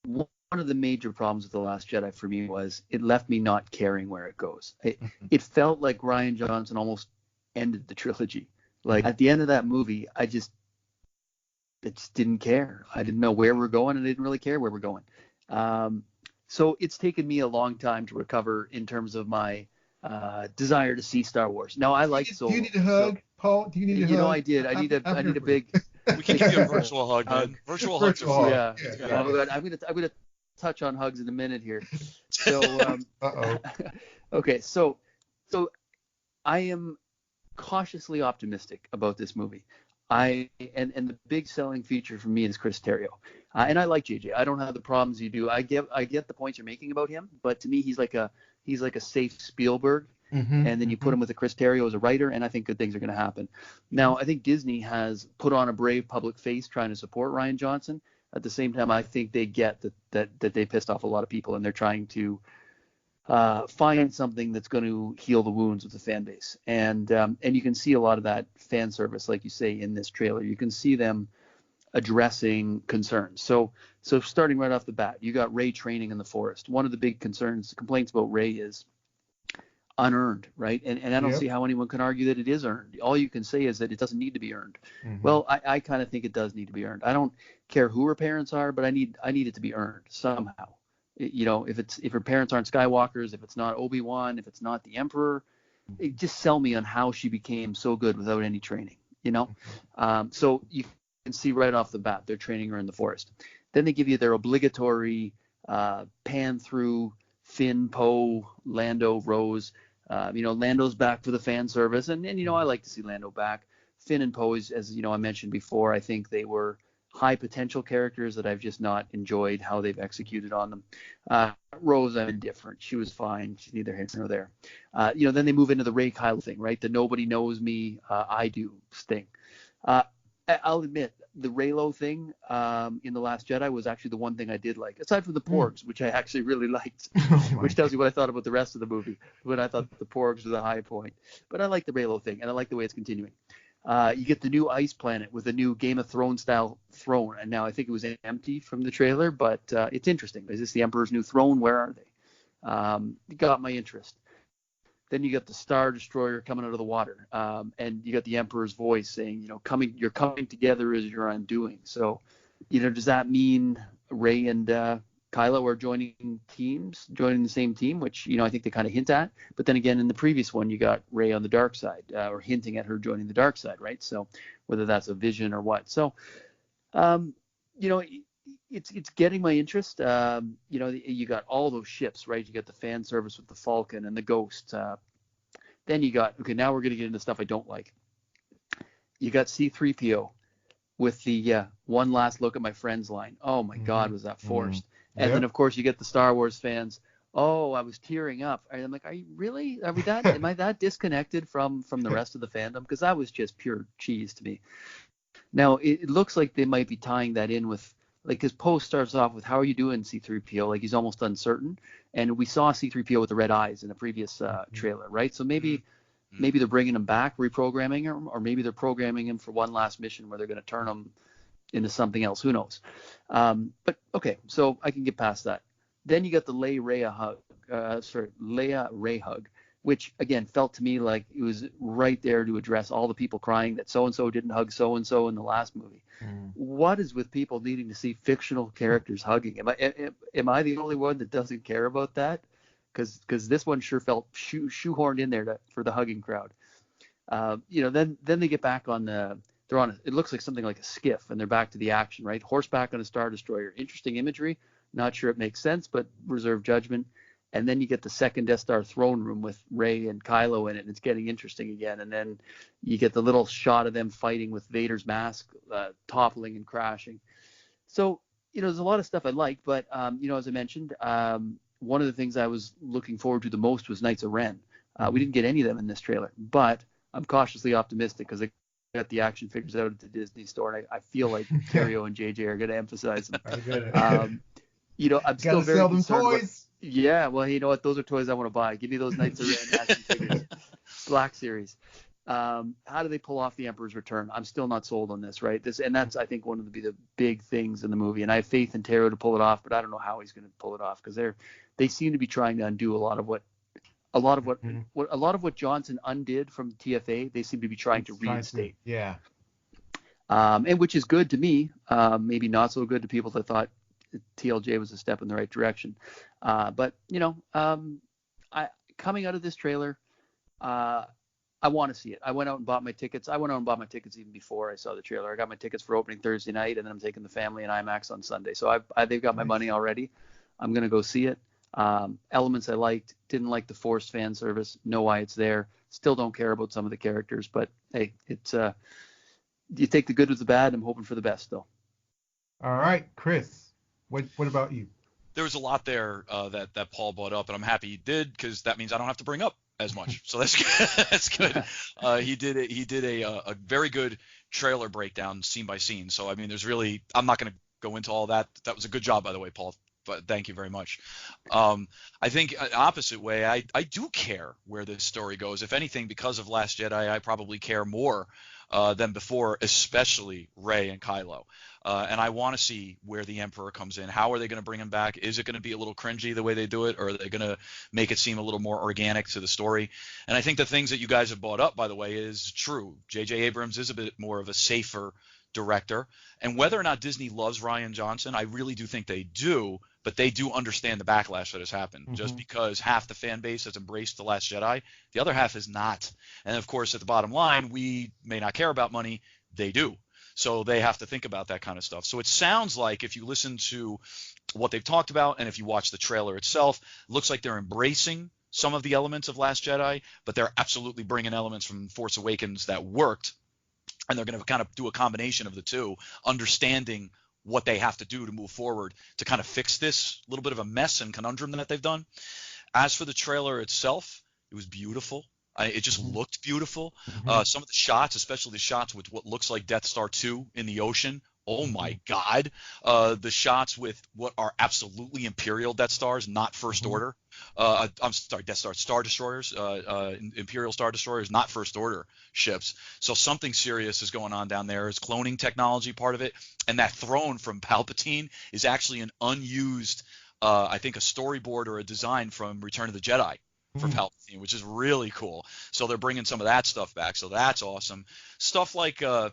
One of the major problems with The Last Jedi for me was it left me not caring where it goes. It felt like Rian Johnson almost ended the trilogy. Like at the end of that movie, I just didn't care. I didn't know where we're going, and I didn't really care where we're going. So it's taken me a long time to recover in terms of my desire to see Star Wars. Now I like Solo. Do you need a hug, Paul? Do you need a hug? You know, I did. I need a big. We can give you a virtual hug, man. Virtual hugs are fun. Yeah. Oh my God, I'm gonna touch on hugs in a minute here. So okay, so I am cautiously optimistic about this movie. And the big selling feature for me is Chris Terrio. And I like JJ. I don't have the problems you do. I get the points you're making about him, but to me he's like a safe Spielberg. And then you put him with a Chris Terrio as a writer, and I think good things are going to happen. Now, I think Disney has put on a brave public face trying to support Rian Johnson. At the same time, I think they get that they pissed off a lot of people, and they're trying to find something that's going to heal the wounds of the fan base. And you can see a lot of that fan service, like you say, in this trailer. You can see them addressing concerns. So starting right off the bat, you got Rey training in the forest. One of the big complaints about Rey is unearned, right? And I don't see how anyone can argue that it is earned. All you can say is that it doesn't need to be earned. Well, I kind of think it does need to be earned. I don't care who her parents are, but I need it to be earned somehow. You know, if her parents aren't Skywalkers, if it's not Obi-Wan, if it's not the Emperor, just sell me on how she became so good without any training, you know? So you can see right off the bat they're training her in the forest. Then they give you their obligatory pan through Finn, Poe, Lando, Rose. Lando's back for the fan service, and I like to see Lando back. Finn and Poe, as I mentioned before, I think they were high potential characters that I've just not enjoyed how they've executed on them. Rose, I'm indifferent. She was fine. She's neither here nor there. Then they move into the Rey Kylo thing, right? The nobody knows me, I do thing. I'll admit, the Reylo thing in The Last Jedi was actually the one thing I did like, aside from the Porgs, which I actually really liked, which tells you what I thought about the rest of the movie, when I thought the Porgs were the high point. But I like the Reylo thing, and I like the way it's continuing. You get the new ice planet with a new Game of Thrones style throne, and now I think it was empty from the trailer, but it's interesting. Is this the Emperor's new throne? Where are they? It got my interest. Then you got the Star Destroyer coming out of the water, and you got the Emperor's voice saying, you're coming together as your undoing. So, does that mean Rey and Kylo are joining the same team, which, I think they kind of hint at. But then again, in the previous one, you got Rey on the dark side, or hinting at her joining the dark side, right? So whether that's a vision or what. So, it's getting my interest. You got all those ships, right? You got the fan service with the Falcon and the Ghost. Then you got, now we're going to get into stuff I don't like. You got C-3PO with the one last look at my friends line. Oh my God, was that forced? And then of course you get the Star Wars fans. Oh, I was tearing up. And I'm like, are you really? Am I that disconnected from the rest of the fandom? Because that was just pure cheese to me. Now it looks like they might be tying that in with, like, his post starts off with, how are you doing, C-3PO? Like, he's almost uncertain. And we saw C-3PO with the red eyes in a previous trailer, right? So maybe they're bringing him back, reprogramming him, or maybe they're programming him for one last mission where they're going to turn him into something else. Who knows? But okay, so I can get past that. Then you got the Leia Rey hug, which again felt to me like it was right there to address all the people crying that so-and-so didn't hug so-and-so in the last movie. What is with people needing to see fictional characters hugging? Am I the only one that doesn't care about that? Because this one sure felt shoehorned in there for the hugging crowd. Then they get back on they're on it looks like something like a skiff, and they're back to the action, right? Horseback on a Star Destroyer. Interesting imagery. Not sure it makes sense, but reserve judgment. And then you get the second Death Star throne room with Rey and Kylo in it, and it's getting interesting again. And then you get the little shot of them fighting with Vader's mask toppling and crashing. So, there's a lot of stuff I like, but, as I mentioned, one of the things I was looking forward to the most was Knights of Ren. We didn't get any of them in this trailer, but I'm cautiously optimistic because I got the action figures out at the Disney store, and I feel like Terrio and JJ are going to emphasize them. I'm still very sell them concerned toys. Yeah, well, you know what? Those are toys I want to buy. Give me those Knights of Ren action figures. Black Series. How do they pull off the Emperor's Return? I'm still not sold on this, right? That's I think one of the big things in the movie, and I have faith in Terrio to pull it off, but I don't know how he's going to pull it off because they seem to be trying to undo a lot of what Johnson undid from TFA. They seem to be trying to reinstate. Yeah. And which is good to me. Maybe not so good to people that thought TLJ was a step in the right direction. But coming out of this trailer, I want to see it. I went out and bought my tickets. Even before I saw the trailer. I got my tickets for opening Thursday night, and then I'm taking the family in IMAX on Sunday. So they've got my money already. I'm gonna go see it. Elements I liked. Didn't like the forced fan service. Know why it's there. Still don't care about some of the characters, but hey, it's you take the good with the bad. I'm hoping for the best though. All right, Chris. What about you? There was a lot there that Paul brought up, and I'm happy he did because that means I don't have to bring up as much. So that's good. That's good. He did a very good trailer breakdown scene by scene. So I mean, I'm not going to go into all that. That was a good job, by the way, Paul. But thank you very much. I think opposite way, I do care where this story goes. If anything, because of Last Jedi, I probably care more than before, especially Rey and Kylo. And I want to see where the Emperor comes in. How are they going to bring him back? Is it going to be a little cringy the way they do it, or are they going to make it seem a little more organic to the story? And I think the things that you guys have brought up, by the way, is true. J.J. Abrams is a bit more of a safer director. And whether or not Disney loves Rian Johnson, I really do think they do, but they do understand the backlash that has happened. Mm-hmm. Just because half the fan base has embraced The Last Jedi, the other half is not. And of course, at the bottom line, we may not care about money. They do. So they have to think about that kind of stuff. So it sounds like if you listen to what they've talked about and if you watch the trailer itself, it looks like they're embracing some of the elements of Last Jedi, but they're absolutely bringing elements from Force Awakens that worked. And they're going to kind of do a combination of the two, understanding what they have to do to move forward to kind of fix this little bit of a mess and conundrum that they've done. As for the trailer itself, it was beautiful. It just looked beautiful. Some of the shots, especially the shots with what looks like Death Star 2 in the ocean. Oh my God. The shots with what are absolutely Imperial Death Stars, not First Order. I'm sorry, Death Star, Star Destroyers, Imperial Star Destroyers, not First Order ships. So something serious is going on down there. Is cloning technology part of it? And that throne from Palpatine is actually an unused, I think a storyboard or a design from Return of the Jedi for Palpatine, which is really cool. So they're bringing some of that stuff back. So that's awesome. Stuff like, I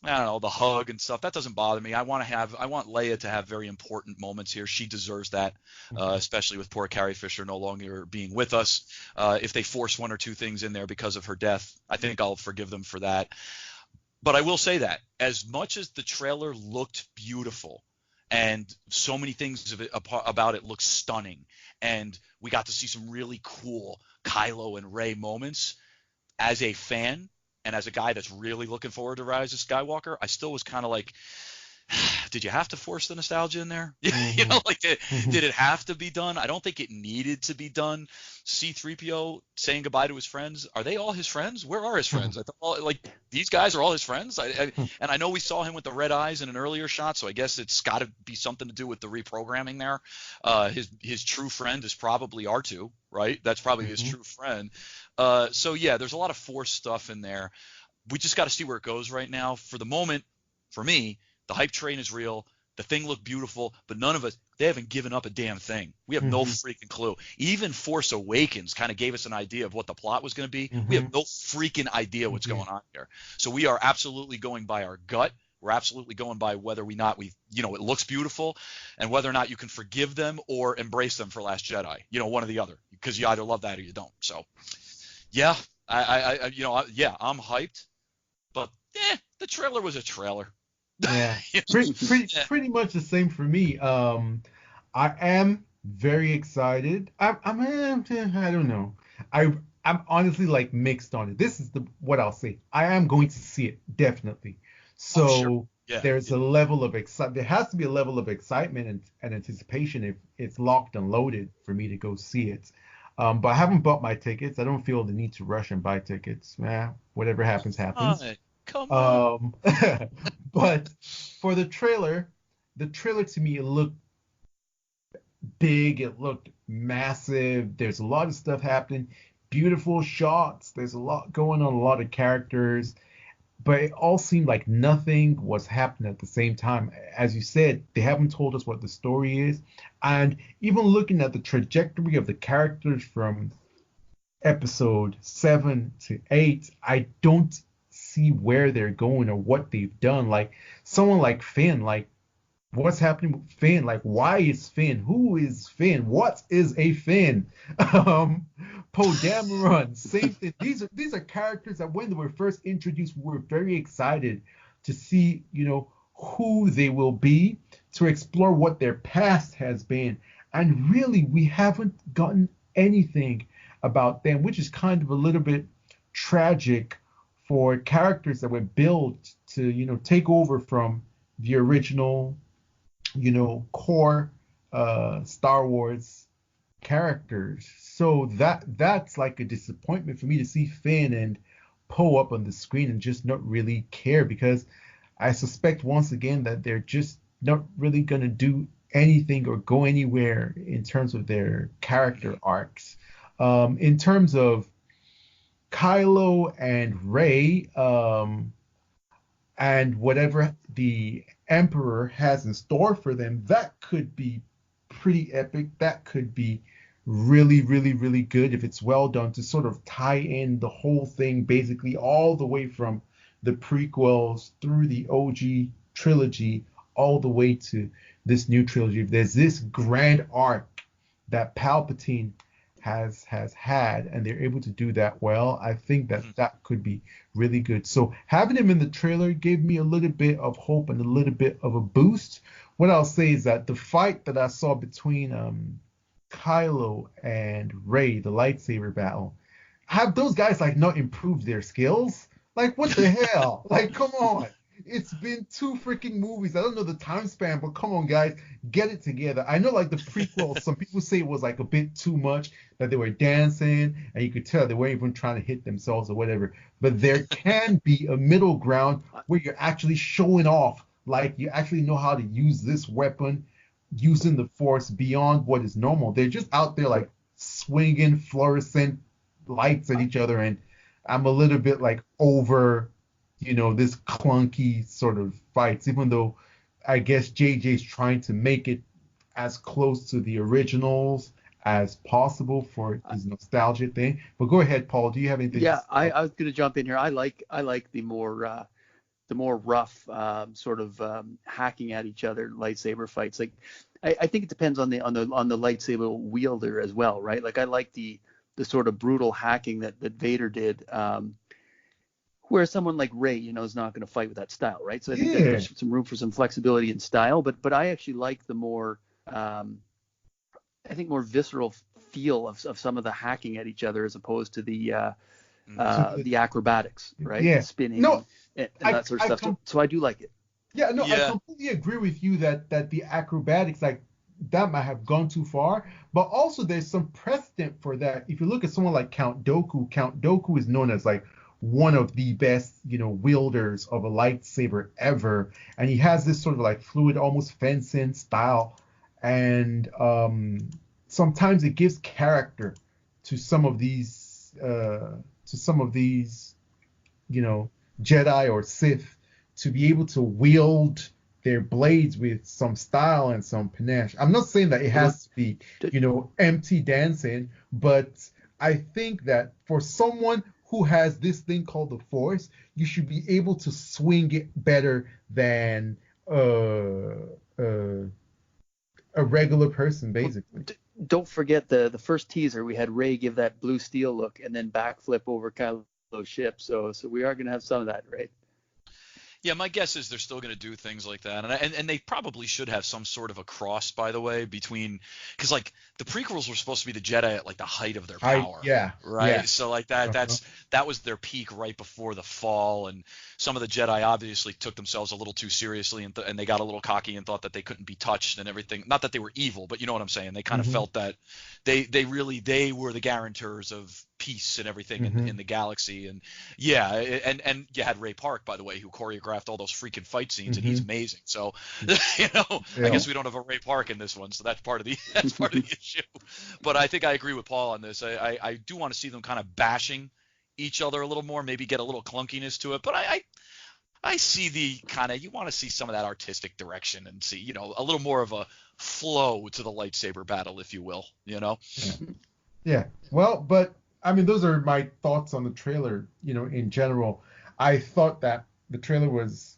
don't know, the hug and stuff, that doesn't bother me. I want Leia to have very important moments here. She deserves that, especially with poor Carrie Fisher no longer being with us. If they force one or two things in there because of her death, I think I'll forgive them for that. But I will say that as much as the trailer looked beautiful and so many things about it looked stunning, and we got to see some really cool Kylo and Rey moments, as a fan and as a guy that's really looking forward to Rise of Skywalker, I still was kind of like, did you have to force the nostalgia in there? You know, like did it have to be done? I don't think it needed to be done. C-3PO saying goodbye to his friends. Are they all his friends? Where are his friends? I thought, like, these guys are all his friends. And I know we saw him with the red eyes in an earlier shot, so I guess it's got to be something to do with the reprogramming there. His true friend is probably R2, right? That's probably his true friend. So yeah, there's a lot of forced stuff in there. We just got to see where it goes right now. For the moment, for me, the hype train is real. The thing looked beautiful, but none of us, they haven't given up a damn thing. We have no freaking clue. Even Force Awakens kind of gave us an idea of what the plot was going to be. We have no freaking idea what's going on here. So we are absolutely going by our gut. We're absolutely going by whether or not it looks beautiful, and whether or not you can forgive them or embrace them for Last Jedi. One or the other, because you either love that or you don't. So, yeah, I'm hyped, but the trailer was a trailer. Yeah, pretty much the same for me. I am very excited. I don't know. I'm honestly like mixed on it. This is the what I'll say. I am going to see it definitely. Oh, sure. So Yeah. there's a level of excitement. There has to be a level of excitement and anticipation if it's locked and loaded for me to go see it. But I haven't bought my tickets. I don't feel the need to rush and buy tickets. Whatever happens, happens. Come on. Um, but for the trailer to me, it looked big, it looked massive. There's a lot of stuff happening, beautiful shots. There's a lot going on, a lot of characters, but it all seemed like nothing was happening at the same time. As you said, they haven't told us what the story is. And even looking at the trajectory of the characters from episode 7 to 8, I don't see where they're going or what they've done. Like someone like Finn, like what's happening with Finn? Like, why is Finn? Who is Finn? What is a Finn? Poe Dameron, same thing. These are characters that when they were first introduced, we were very excited to see, who they will be, to explore what their past has been. And really, we haven't gotten anything about them, which is kind of a little bit tragic for characters that were built to, take over from the original core Star Wars characters. So that's like a disappointment for me to see Finn and Poe up on the screen and just not really care, because I suspect once again that they're just not really gonna do anything or go anywhere in terms of their character arcs. In terms of Kylo and Rey, and whatever the Emperor has in store for them, that could be pretty epic. That could be really, really, really good if it's well done, to sort of tie in the whole thing, basically all the way from the prequels through the OG trilogy, all the way to this new trilogy. If there's this grand arc that Palpatine has had, and they're able to do that well, I think that could be really good. So having him in the trailer gave me a little bit of hope and a little bit of a boost. What I'll say is that the fight that I saw between Kylo and Rey, the lightsaber battle, have those guys like not improved their skills? Like what the hell? Like come on. It's been 2 freaking movies. I don't know the time span, but come on, guys, get it together. I know, like the prequel, some people say it was like a bit too much, that they were dancing, and you could tell they weren't even trying to hit themselves or whatever. But there can be a middle ground where you're actually showing off, like you actually know how to use this weapon, using the Force beyond what is normal. They're just out there like swinging fluorescent lights at each other, and I'm a little bit like over this clunky sort of fights, even though I guess JJ's trying to make it as close to the originals as possible for his nostalgia thing. But go ahead, Paul. Do you have anything? Yeah, I was going to jump in here. I like the more rough sort of hacking at each other lightsaber fights. Like I think it depends on the lightsaber wielder as well, right? Like I like the sort of brutal hacking that Vader did. Where someone like Rey, is not going to fight with that style, right? So I think that there's some room for some flexibility in style, but I actually like the more, I think more visceral feel of some of the hacking at each other as opposed to the acrobatics, right? Yeah. The spinning No, and that sort of stuff. So I do like it. Yeah, no, I Yeah. completely agree with you that the acrobatics, like that might have gone too far, but also there's some precedent for that. If you look at someone like Count Dooku is known as like one of the best, wielders of a lightsaber ever, and he has this sort of like fluid, almost fencing style, and sometimes it gives character to some of these Jedi or Sith to be able to wield their blades with some style and some panache. I'm not saying that it has to be, empty dancing, but I think that for someone who has this thing called the Force, you should be able to swing it better than a regular person, basically. Don't forget the first teaser. We had Rey give that blue steel look and then backflip over Kylo's ship. So we are going to have some of that, right? Yeah, my guess is they're still going to do things like that, and they probably should have some sort of a cross, by the way, between because like the prequels were supposed to be the Jedi at like the height of their power, Yeah, right? yeah. So like Uh-huh. that was their peak right before the fall, and some of the Jedi obviously took themselves a little too seriously, and they got a little cocky and thought that they couldn't be touched and everything. Not that they were evil, but you know what I'm saying. They kind of Mhm. felt that they were the guarantors of peace and everything in Mhm. the galaxy, and yeah, and you had Ray Park, by the way, who choreographed all those freaking fight scenes, and he's Mhm. amazing. So, Mm. I Yeah. guess we don't have a Ray Park in this one, so that's part of the that's part of the issue. But I think I agree with Paul on this. I do want to see them kind of bashing each other a little more, maybe get a little clunkiness to it. But I see the kind of you want to see some of that artistic direction and see a little more of a flow to the lightsaber battle, if you will. Yeah. Yeah. Well, but I mean, those are my thoughts on the trailer. In general, I thought that the trailer was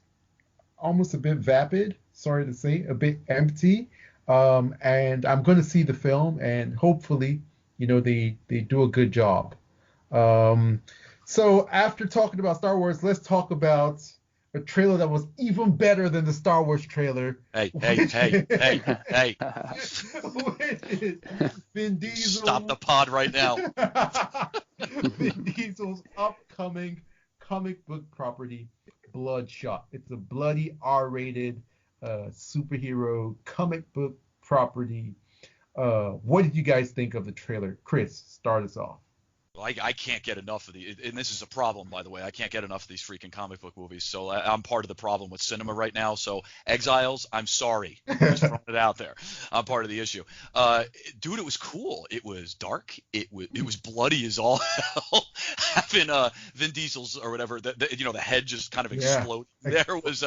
almost a bit vapid. Sorry to say, a bit empty. And I'm going to see the film, and hopefully, they do a good job. Um, so after talking about Star Wars, let's talk about a trailer that was even better than the Star Wars trailer, Hey, hey, which hey, hey, hey! which is Vin Stop the Diesel. pod right now. Vin Diesel's upcoming comic book property, Bloodshot. It's a bloody R-rated superhero comic book property. What did you guys think of the trailer? Chris, start us off. Well, I can't get enough of and this is a problem, by the way. I can't get enough of these freaking comic book movies. So I'm part of the problem with cinema right now. So Exiles, I'm sorry. I'm just throwing it out there. I'm part of the issue. Dude, it was cool. It was dark. It was bloody as all hell. Having Vin Diesel's or whatever, the head just kind of Yeah. exploding there was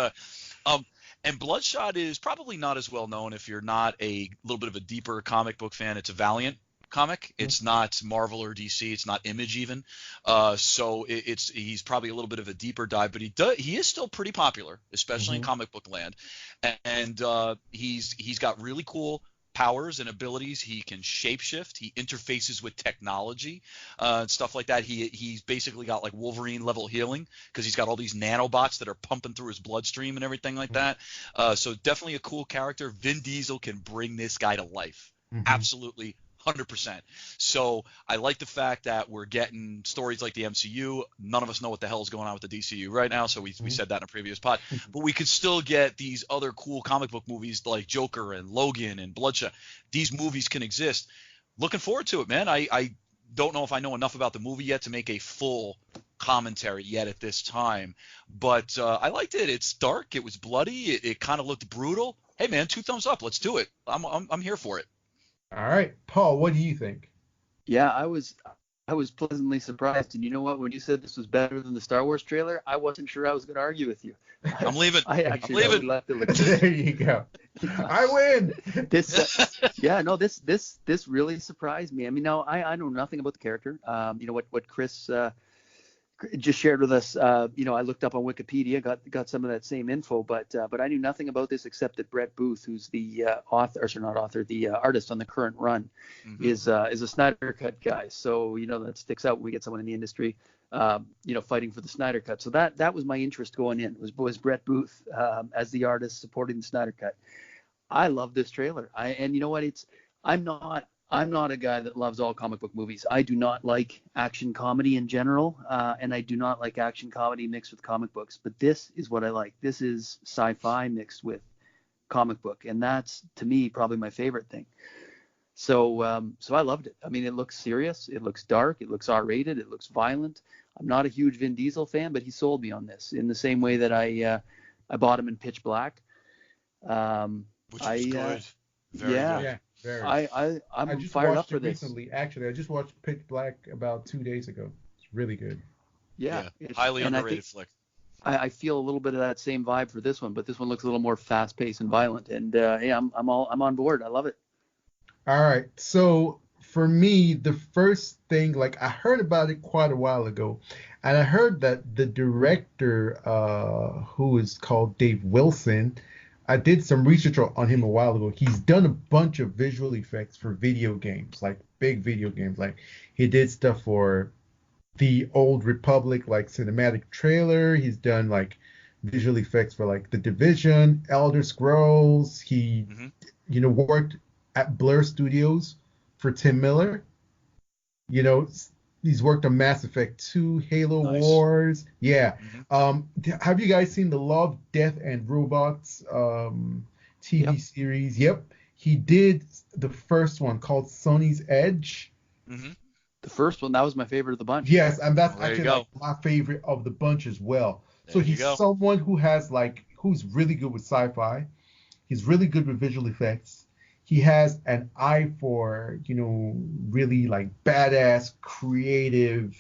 um, and Bloodshot is probably not as well known if you're not a little bit of a deeper comic book fan. It's a Valiant comic. It's not Marvel or DC. It's not Image even. So he's probably a little bit of a deeper dive, but he is still pretty popular, especially in Mm-hmm. comic book land. And he's got really cool powers and abilities. He can shapeshift. He interfaces with technology and stuff like that. He's basically got like Wolverine level healing because he's got all these nanobots that are pumping through his bloodstream and everything like that. So definitely a cool character. Vin Diesel can bring this guy to life. Mm-hmm. Absolutely 100%. So I like the fact that we're getting stories like the MCU. None of us know what the hell is going on with the DCU right now, so we said that in a previous pod. But we could still get these other cool comic book movies like Joker and Logan and Bloodshot. These movies can exist. Looking forward to it, man. I don't know if I know enough about the movie yet to make a full commentary yet at this time, but I liked it. It's dark. It was bloody. It kind of looked brutal. Hey, man, 2 thumbs up. Let's do it. I'm here for it. All right, Paul, what do you think? Yeah, I was pleasantly surprised. And you know what? When you said this was better than the Star Wars trailer, I wasn't sure I was going to argue with you. I'm leaving. I I'm actually leaving. really liked it. There you go. Yeah. I win. This really surprised me. I mean, no, I know nothing about the character. What Chris just shared with us. I looked up on Wikipedia, got some of that same info, but I knew nothing about this except that Brett Booth, who's the artist on the current run, is a Snyder Cut guy. So that sticks out when we get someone in the industry, fighting for the Snyder Cut. So that was my interest going in was Brett Booth as the artist supporting the Snyder Cut. I love this trailer. And you know what? I'm not a guy that loves all comic book movies. I do not like action comedy in general, and I do not like action comedy mixed with comic books. But this is what I like. This is sci-fi mixed with comic book, and that's to me probably my favorite thing. So I loved it. I mean, it looks serious. It looks dark. It looks R-rated. It looks violent. I'm not a huge Vin Diesel fan, but he sold me on this in the same way that I bought him in Pitch Black. Which was good. Very Yeah. good. Yeah, very. I'm just fired watched up for it this. recently. Actually, I just watched Pitch Black about 2 days ago. It's really good. Yeah. Highly And I underrated think flick. I feel a little bit of that same vibe for this one, but this one looks a little more fast-paced and violent. And hey, I'm on board. I love it. All right. So for me, the first thing, like I heard about it quite a while ago, and I heard that the director, who is called Dave Wilson, I did some research on him a while ago. He's done a bunch of visual effects for video games, like big video games. Like he did stuff for the Old Republic, like cinematic trailer. He's done like visual effects for like The Division, Elder Scrolls. He, worked at Blur Studios for Tim Miller. You know, he's worked on Mass Effect 2, Halo Nice. Wars. Yeah. Have you guys seen the Love, Death, and Robots TV Yep. series? Yep. He did the first one called Sonny's Edge. The first one, that was my favorite of the bunch. Yes, and that's Well, there you actually like go. my favorite of the bunch as well. So There you he's go. someone who has like who's really good with sci-fi. He's really good with visual effects. He has an eye for, really like badass, creative,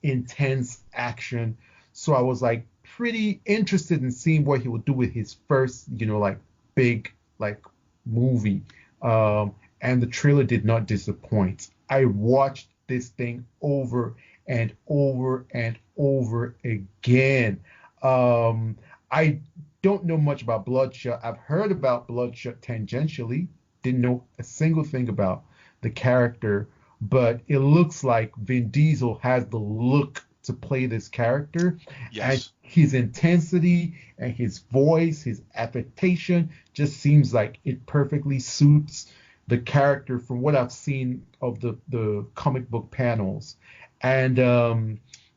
intense action. So I was like pretty interested in seeing what he would do with his first, like big like movie. And the trailer did not disappoint. I watched this thing over and over and over again. I don't know much about Bloodshot. I've heard about Bloodshot tangentially, didn't know a single thing about the character, but it looks like Vin Diesel has the look to play this character. Yes. And his intensity and his voice, his affectation just seems like it perfectly suits the character from what I've seen of the comic book panels. And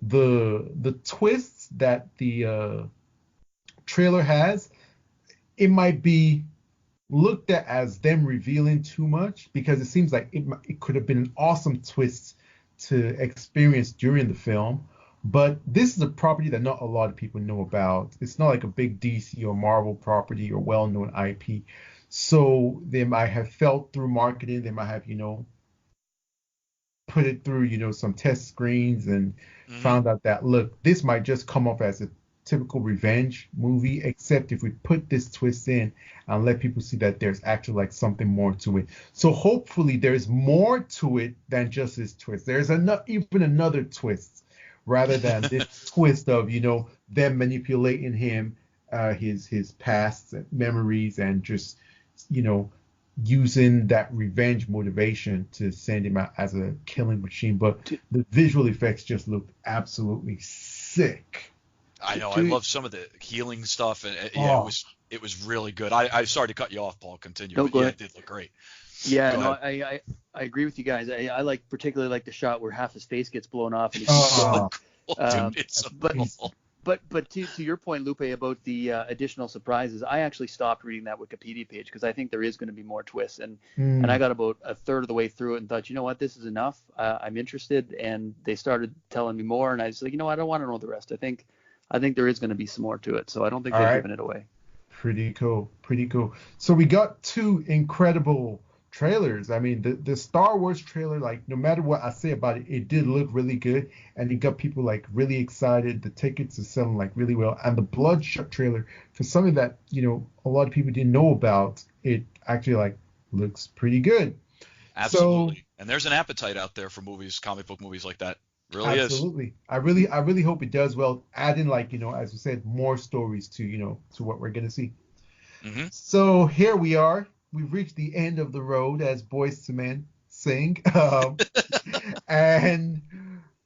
the twists that the trailer has, it might be looked at as them revealing too much because it seems like it could have been an awesome twist to experience during the film. But this is a property that not a lot of people know about. It's not like a big DC or Marvel property or well-known IP. So they might have felt through marketing, they might have, put it through, some test screens and found out that, look, this might just come off as a typical revenge movie, except if we put this twist in and let people see that there's actually like something more to it. So hopefully there's more to it than just this twist. There's even another twist rather than this twist of, them manipulating him, his past memories and just, using that revenge motivation to send him out as a killing machine. But the visual effects just looked absolutely sick. I know. I love some of the healing stuff, and it was really good. I sorry to cut you off, Paul. Continue. No, but go yeah, ahead. it did look great. Yeah, no, I agree with you guys. I particularly like the shot where half his face gets blown off and he keeps going. Dude, it's so cool. But to your point, Lupe, about the additional surprises, I actually stopped reading that Wikipedia page because I think there is going to be more twists. And I got about a third of the way through it and thought, you know what, this is enough. I'm interested. And they started telling me more, and I was like, I don't want to know the rest. I think there is going to be some more to it. So I don't think they've given it away. Pretty cool. So we got two incredible trailers. I mean, the Star Wars trailer, like no matter what I say about it, it did look really good, and it got people like really excited. The tickets are selling like really well, and the Bloodshot trailer, for something that a lot of people didn't know about, it actually like looks pretty good. Absolutely. So, and there's an appetite out there for movies, comic book movies like that. Really absolutely. is. I really hope it does well, adding like as we said, more stories to to what we're gonna see. So here we are. We've reached the end of the road, as Boyz II Men sing. And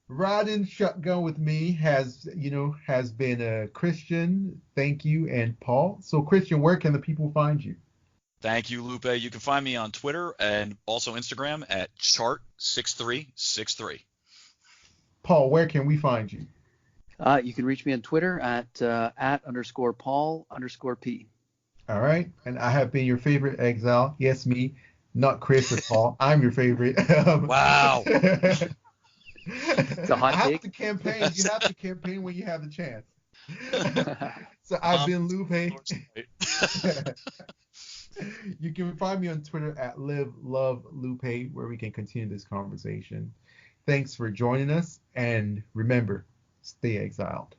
riding shotgun with me has been Christian. Thank you, and Paul. So Christian, where can the people find you? Thank you, Lupe. You can find me on Twitter and also Instagram at chart6363. Paul, where can we find you? You can reach me on Twitter at @_Paul_P. All right. And I have been your favorite exile. Yes, me, not Chris or Paul. I'm your favorite. Wow. It's a hot take. You have to campaign when you have the chance. So I've been Lupe. You can find me on Twitter at LiveLoveLupe, where we can continue this conversation. Thanks for joining us, and remember, stay exiled.